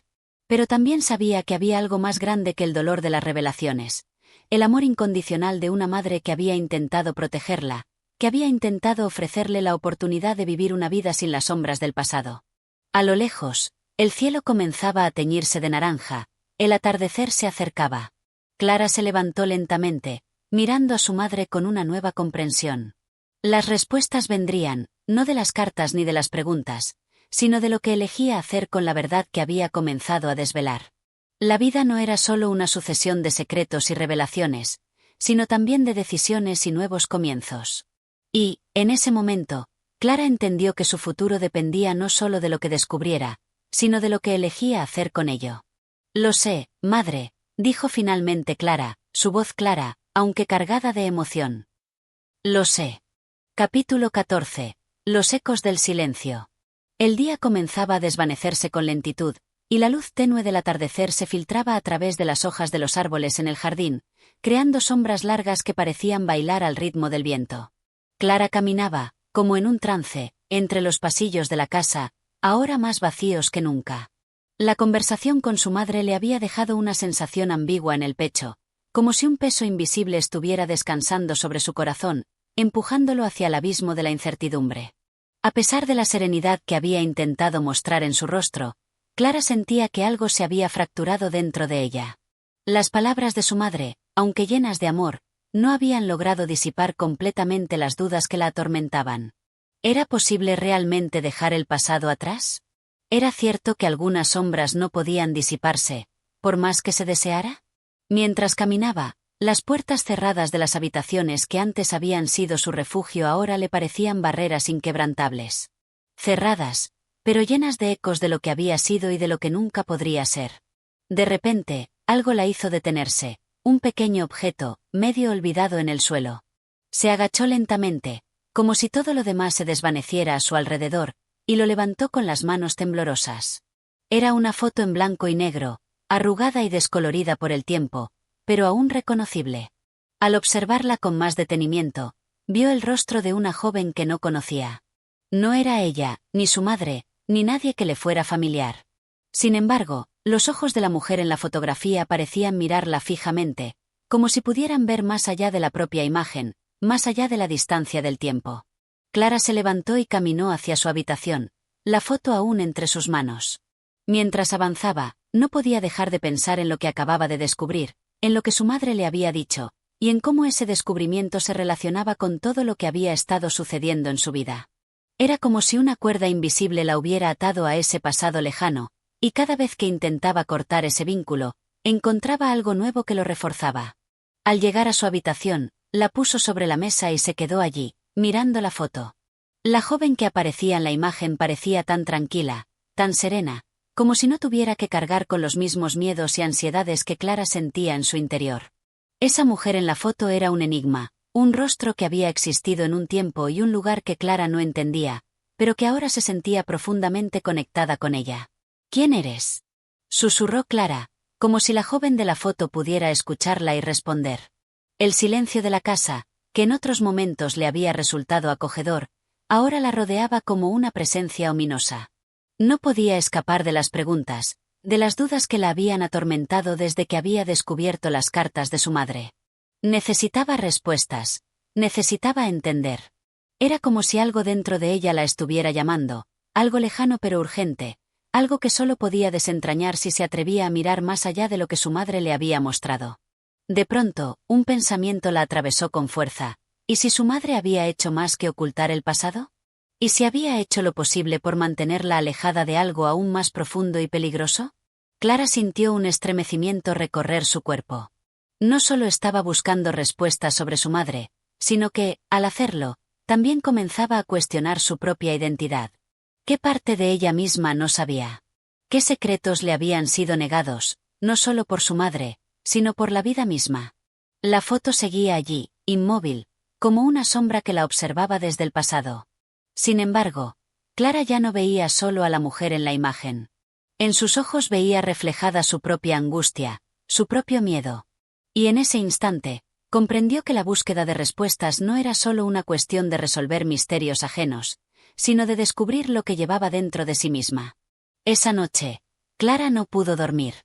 Pero también sabía que había algo más grande que el dolor de las revelaciones, el amor incondicional de una madre que había intentado protegerla, que había intentado ofrecerle la oportunidad de vivir una vida sin las sombras del pasado. A lo lejos, el cielo comenzaba a teñirse de naranja, el atardecer se acercaba. Clara se levantó lentamente, mirando a su madre con una nueva comprensión. Las respuestas vendrían, no de las cartas ni de las preguntas, sino de lo que elegía hacer con la verdad que había comenzado a desvelar. La vida no era solo una sucesión de secretos y revelaciones, sino también de decisiones y nuevos comienzos. Y, en ese momento, Clara entendió que su futuro dependía no solo de lo que descubriera, sino de lo que elegía hacer con ello. Lo sé, madre, dijo finalmente Clara, su voz clara, aunque cargada de emoción. Lo sé. Capítulo 14. Los ecos del silencio. El día comenzaba a desvanecerse con lentitud, y la luz tenue del atardecer se filtraba a través de las hojas de los árboles en el jardín, creando sombras largas que parecían bailar al ritmo del viento. Clara caminaba, como en un trance, entre los pasillos de la casa, ahora más vacíos que nunca. La conversación con su madre le había dejado una sensación ambigua en el pecho, como si un peso invisible estuviera descansando sobre su corazón, empujándolo hacia el abismo de la incertidumbre. A pesar de la serenidad que había intentado mostrar en su rostro, Clara sentía que algo se había fracturado dentro de ella. Las palabras de su madre, aunque llenas de amor, no habían logrado disipar completamente las dudas que la atormentaban. ¿Era posible realmente dejar el pasado atrás? ¿Era cierto que algunas sombras no podían disiparse, por más que se deseara? Mientras caminaba, las puertas cerradas de las habitaciones que antes habían sido su refugio ahora le parecían barreras inquebrantables. Cerradas, pero llenas de ecos de lo que había sido y de lo que nunca podría ser. De repente, algo la hizo detenerse, un pequeño objeto, medio olvidado en el suelo. Se agachó lentamente, como si todo lo demás se desvaneciera a su alrededor, y lo levantó con las manos temblorosas. Era una foto en blanco y negro, arrugada y descolorida por el tiempo, pero aún reconocible. Al observarla con más detenimiento, vio el rostro de una joven que no conocía. No era ella, ni su madre, ni nadie que le fuera familiar. Sin embargo, los ojos de la mujer en la fotografía parecían mirarla fijamente, como si pudieran ver más allá de la propia imagen, más allá de la distancia del tiempo. Clara se levantó y caminó hacia su habitación, la foto aún entre sus manos. Mientras avanzaba, no podía dejar de pensar en lo que acababa de descubrir, en lo que su madre le había dicho, y en cómo ese descubrimiento se relacionaba con todo lo que había estado sucediendo en su vida. Era como si una cuerda invisible la hubiera atado a ese pasado lejano, y cada vez que intentaba cortar ese vínculo, encontraba algo nuevo que lo reforzaba. Al llegar a su habitación, la puso sobre la mesa y se quedó allí, mirando la foto. La joven que aparecía en la imagen parecía tan tranquila, tan serena, como si no tuviera que cargar con los mismos miedos y ansiedades que Clara sentía en su interior. Esa mujer en la foto era un enigma, un rostro que había existido en un tiempo y un lugar que Clara no entendía, pero que ahora se sentía profundamente conectada con ella. ¿Quién eres?, susurró Clara, como si la joven de la foto pudiera escucharla y responder. El silencio de la casa, que en otros momentos le había resultado acogedor, ahora la rodeaba como una presencia ominosa. No podía escapar de las preguntas, de las dudas que la habían atormentado desde que había descubierto las cartas de su madre. Necesitaba respuestas, necesitaba entender. Era como si algo dentro de ella la estuviera llamando, algo lejano pero urgente, algo que solo podía desentrañar si se atrevía a mirar más allá de lo que su madre le había mostrado. De pronto, un pensamiento la atravesó con fuerza. ¿Y si su madre había hecho más que ocultar el pasado? ¿Y si había hecho lo posible por mantenerla alejada de algo aún más profundo y peligroso? Clara sintió un estremecimiento recorrer su cuerpo. No solo estaba buscando respuestas sobre su madre, sino que, al hacerlo, también comenzaba a cuestionar su propia identidad. ¿Qué parte de ella misma no sabía? ¿Qué secretos le habían sido negados, no solo por su madre, sino por la vida misma? La foto seguía allí, inmóvil, como una sombra que la observaba desde el pasado. Sin embargo, Clara ya no veía solo a la mujer en la imagen. En sus ojos veía reflejada su propia angustia, su propio miedo. Y en ese instante, comprendió que la búsqueda de respuestas no era solo una cuestión de resolver misterios ajenos, sino de descubrir lo que llevaba dentro de sí misma. Esa noche, Clara no pudo dormir.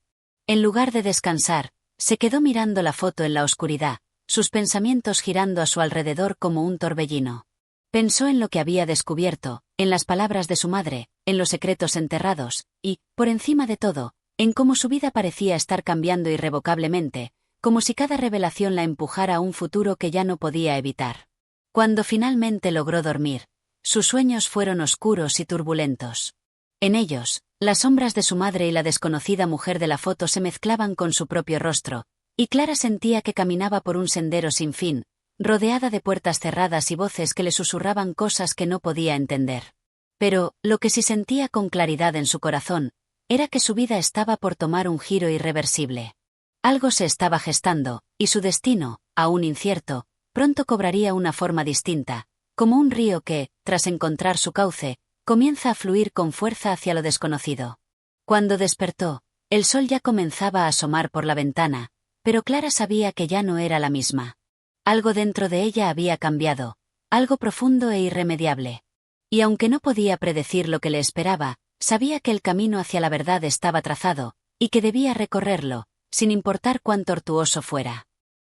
En lugar de descansar, se quedó mirando la foto en la oscuridad, sus pensamientos girando a su alrededor como un torbellino. Pensó en lo que había descubierto, en las palabras de su madre, en los secretos enterrados, y, por encima de todo, en cómo su vida parecía estar cambiando irrevocablemente, como si cada revelación la empujara a un futuro que ya no podía evitar. Cuando finalmente logró dormir, sus sueños fueron oscuros y turbulentos. En ellos, las sombras de su madre y la desconocida mujer de la foto se mezclaban con su propio rostro, y Clara sentía que caminaba por un sendero sin fin, rodeada de puertas cerradas y voces que le susurraban cosas que no podía entender. Pero, lo que sí sentía con claridad en su corazón, era que su vida estaba por tomar un giro irreversible. Algo se estaba gestando, y su destino, aún incierto, pronto cobraría una forma distinta, como un río que, tras encontrar su cauce, comienza a fluir con fuerza hacia lo desconocido. Cuando despertó, el sol ya comenzaba a asomar por la ventana, pero Clara sabía que ya no era la misma. Algo dentro de ella había cambiado, algo profundo e irremediable. Y aunque no podía predecir lo que le esperaba, sabía que el camino hacia la verdad estaba trazado, y que debía recorrerlo, sin importar cuán tortuoso fuera.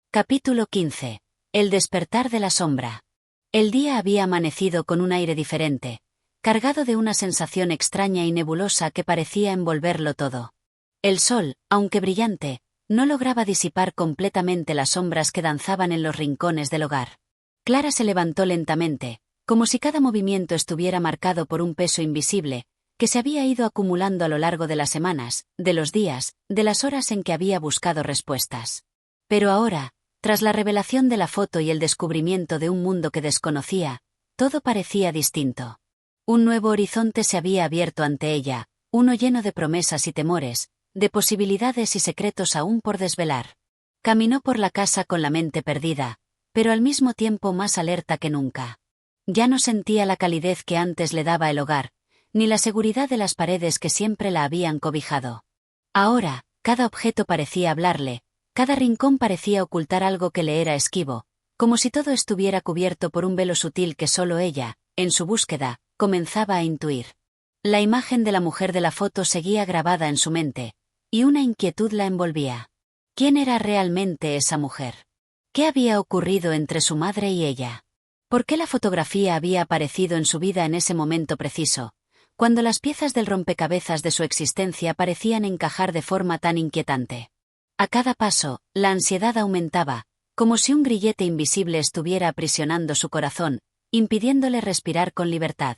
Capítulo 15. El despertar de la sombra. El día había amanecido con un aire diferente, cargado de una sensación extraña y nebulosa que parecía envolverlo todo. El sol, aunque brillante, no lograba disipar completamente las sombras que danzaban en los rincones del hogar. Clara se levantó lentamente, como si cada movimiento estuviera marcado por un peso invisible, que se había ido acumulando a lo largo de las semanas, de los días, de las horas en que había buscado respuestas. Pero ahora, tras la revelación de la foto y el descubrimiento de un mundo que desconocía, todo parecía distinto. Un nuevo horizonte se había abierto ante ella, uno lleno de promesas y temores, de posibilidades y secretos aún por desvelar. Caminó por la casa con la mente perdida, pero al mismo tiempo más alerta que nunca. Ya no sentía la calidez que antes le daba el hogar, ni la seguridad de las paredes que siempre la habían cobijado. Ahora, cada objeto parecía hablarle, cada rincón parecía ocultar algo que le era esquivo, como si todo estuviera cubierto por un velo sutil que solo ella, en su búsqueda, comenzaba a intuir. La imagen de la mujer de la foto seguía grabada en su mente, y una inquietud la envolvía. ¿Quién era realmente esa mujer? ¿Qué había ocurrido entre su madre y ella? ¿Por qué la fotografía había aparecido en su vida en ese momento preciso, cuando las piezas del rompecabezas de su existencia parecían encajar de forma tan inquietante. A cada paso, la ansiedad aumentaba, como si un grillete invisible estuviera aprisionando su corazón, impidiéndole respirar con libertad.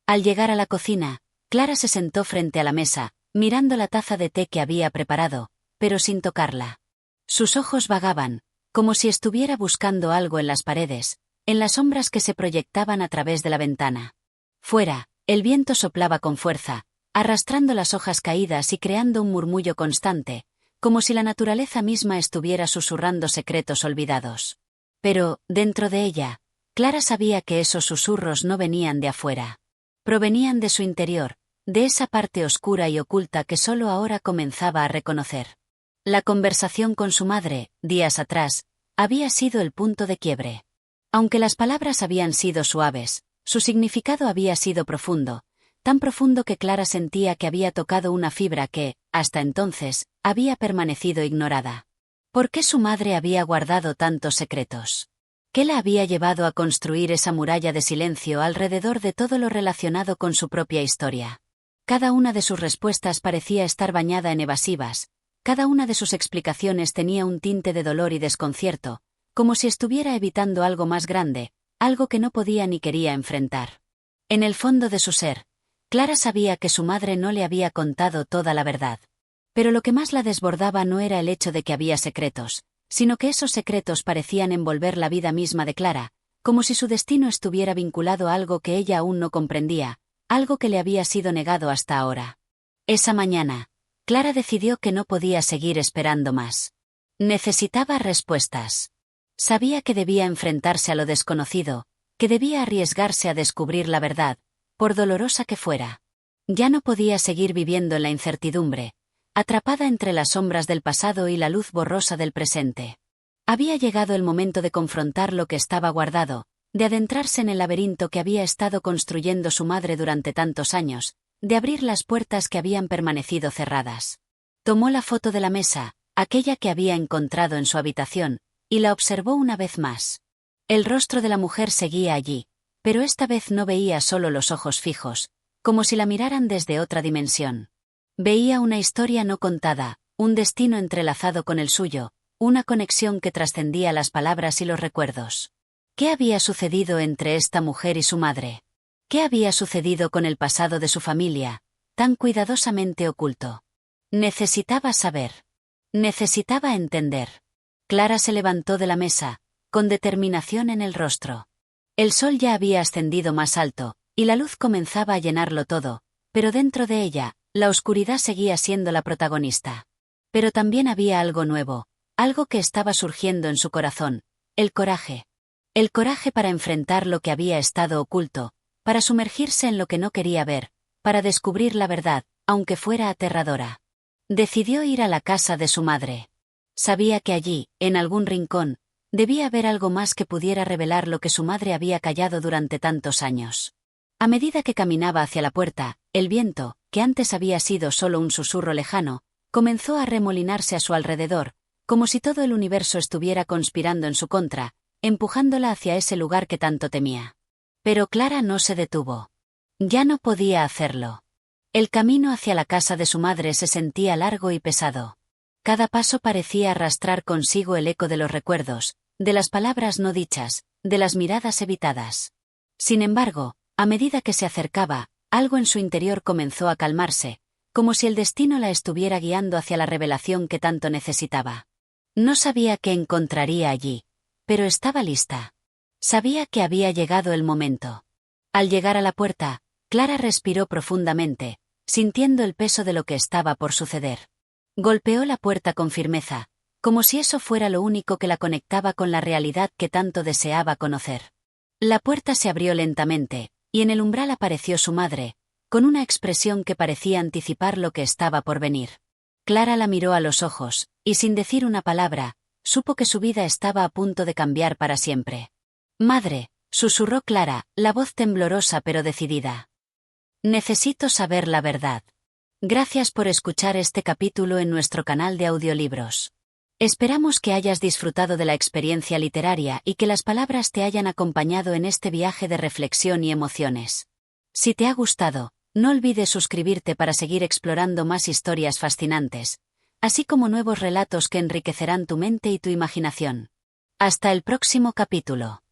Al llegar a la cocina, Clara se sentó frente a la mesa, mirando la taza de té que había preparado, pero sin tocarla. Sus ojos vagaban, como si estuviera buscando algo en las paredes, en las sombras que se proyectaban a través de la ventana. Fuera, el viento soplaba con fuerza, arrastrando las hojas caídas y creando un murmullo constante, como si la naturaleza misma estuviera susurrando secretos olvidados. Pero, dentro de ella, Clara sabía que esos susurros no venían de afuera. Provenían de su interior, de esa parte oscura y oculta que solo ahora comenzaba a reconocer. La conversación con su madre, días atrás, había sido el punto de quiebre. Aunque las palabras habían sido suaves, su significado había sido profundo, tan profundo que Clara sentía que había tocado una fibra que, hasta entonces, había permanecido ignorada. ¿Por qué su madre había guardado tantos secretos? ¿Qué la había llevado a construir esa muralla de silencio alrededor de todo lo relacionado con su propia historia? Cada una de sus respuestas parecía estar bañada en evasivas, cada una de sus explicaciones tenía un tinte de dolor y desconcierto, como si estuviera evitando algo más grande, algo que no podía ni quería enfrentar. En el fondo de su ser, Clara sabía que su madre no le había contado toda la verdad. Pero lo que más la desbordaba no era el hecho de que había secretos, sino que esos secretos parecían envolver la vida misma de Clara, como si su destino estuviera vinculado a algo que ella aún no comprendía, algo que le había sido negado hasta ahora. Esa mañana, Clara decidió que no podía seguir esperando más. Necesitaba respuestas. Sabía que debía enfrentarse a lo desconocido, que debía arriesgarse a descubrir la verdad, por dolorosa que fuera. Ya no podía seguir viviendo en la incertidumbre, atrapada entre las sombras del pasado y la luz borrosa del presente. Había llegado el momento de confrontar lo que estaba guardado, de adentrarse en el laberinto que había estado construyendo su madre durante tantos años, de abrir las puertas que habían permanecido cerradas. Tomó la foto de la mesa, aquella que había encontrado en su habitación, y la observó una vez más. El rostro de la mujer seguía allí, pero esta vez no veía solo los ojos fijos, como si la miraran desde otra dimensión. Veía una historia no contada, un destino entrelazado con el suyo, una conexión que trascendía las palabras y los recuerdos. ¿Qué había sucedido entre esta mujer y su madre? ¿Qué había sucedido con el pasado de su familia, tan cuidadosamente oculto? Necesitaba saber. Necesitaba entender. Clara se levantó de la mesa, con determinación en el rostro. El sol ya había ascendido más alto, y la luz comenzaba a llenarlo todo, pero dentro de ella, la oscuridad seguía siendo la protagonista. Pero también había algo nuevo, algo que estaba surgiendo en su corazón, el coraje. El coraje para enfrentar lo que había estado oculto, para sumergirse en lo que no quería ver, para descubrir la verdad, aunque fuera aterradora. Decidió ir a la casa de su madre. Sabía que allí, en algún rincón, debía haber algo más que pudiera revelar lo que su madre había callado durante tantos años. A medida que caminaba hacia la puerta, el viento, que antes había sido solo un susurro lejano, comenzó a remolinarse a su alrededor, como si todo el universo estuviera conspirando en su contra, empujándola hacia ese lugar que tanto temía. Pero Clara no se detuvo. Ya no podía hacerlo. El camino hacia la casa de su madre se sentía largo y pesado. Cada paso parecía arrastrar consigo el eco de los recuerdos, de las palabras no dichas, de las miradas evitadas. Sin embargo, a medida que se acercaba, algo en su interior comenzó a calmarse, como si el destino la estuviera guiando hacia la revelación que tanto necesitaba. No sabía qué encontraría allí, pero estaba lista. Sabía que había llegado el momento. Al llegar a la puerta, Clara respiró profundamente, sintiendo el peso de lo que estaba por suceder. Golpeó la puerta con firmeza, como si eso fuera lo único que la conectaba con la realidad que tanto deseaba conocer. La puerta se abrió lentamente, y en el umbral apareció su madre, con una expresión que parecía anticipar lo que estaba por venir. Clara la miró a los ojos, y sin decir una palabra, supo que su vida estaba a punto de cambiar para siempre. «Madre», susurró Clara, la voz temblorosa pero decidida. «Necesito saber la verdad». Gracias por escuchar este capítulo en nuestro canal de audiolibros. Esperamos que hayas disfrutado de la experiencia literaria y que las palabras te hayan acompañado en este viaje de reflexión y emociones. Si te ha gustado, No olvides suscribirte para seguir explorando más historias fascinantes, así como nuevos relatos que enriquecerán tu mente y tu imaginación. Hasta el próximo capítulo.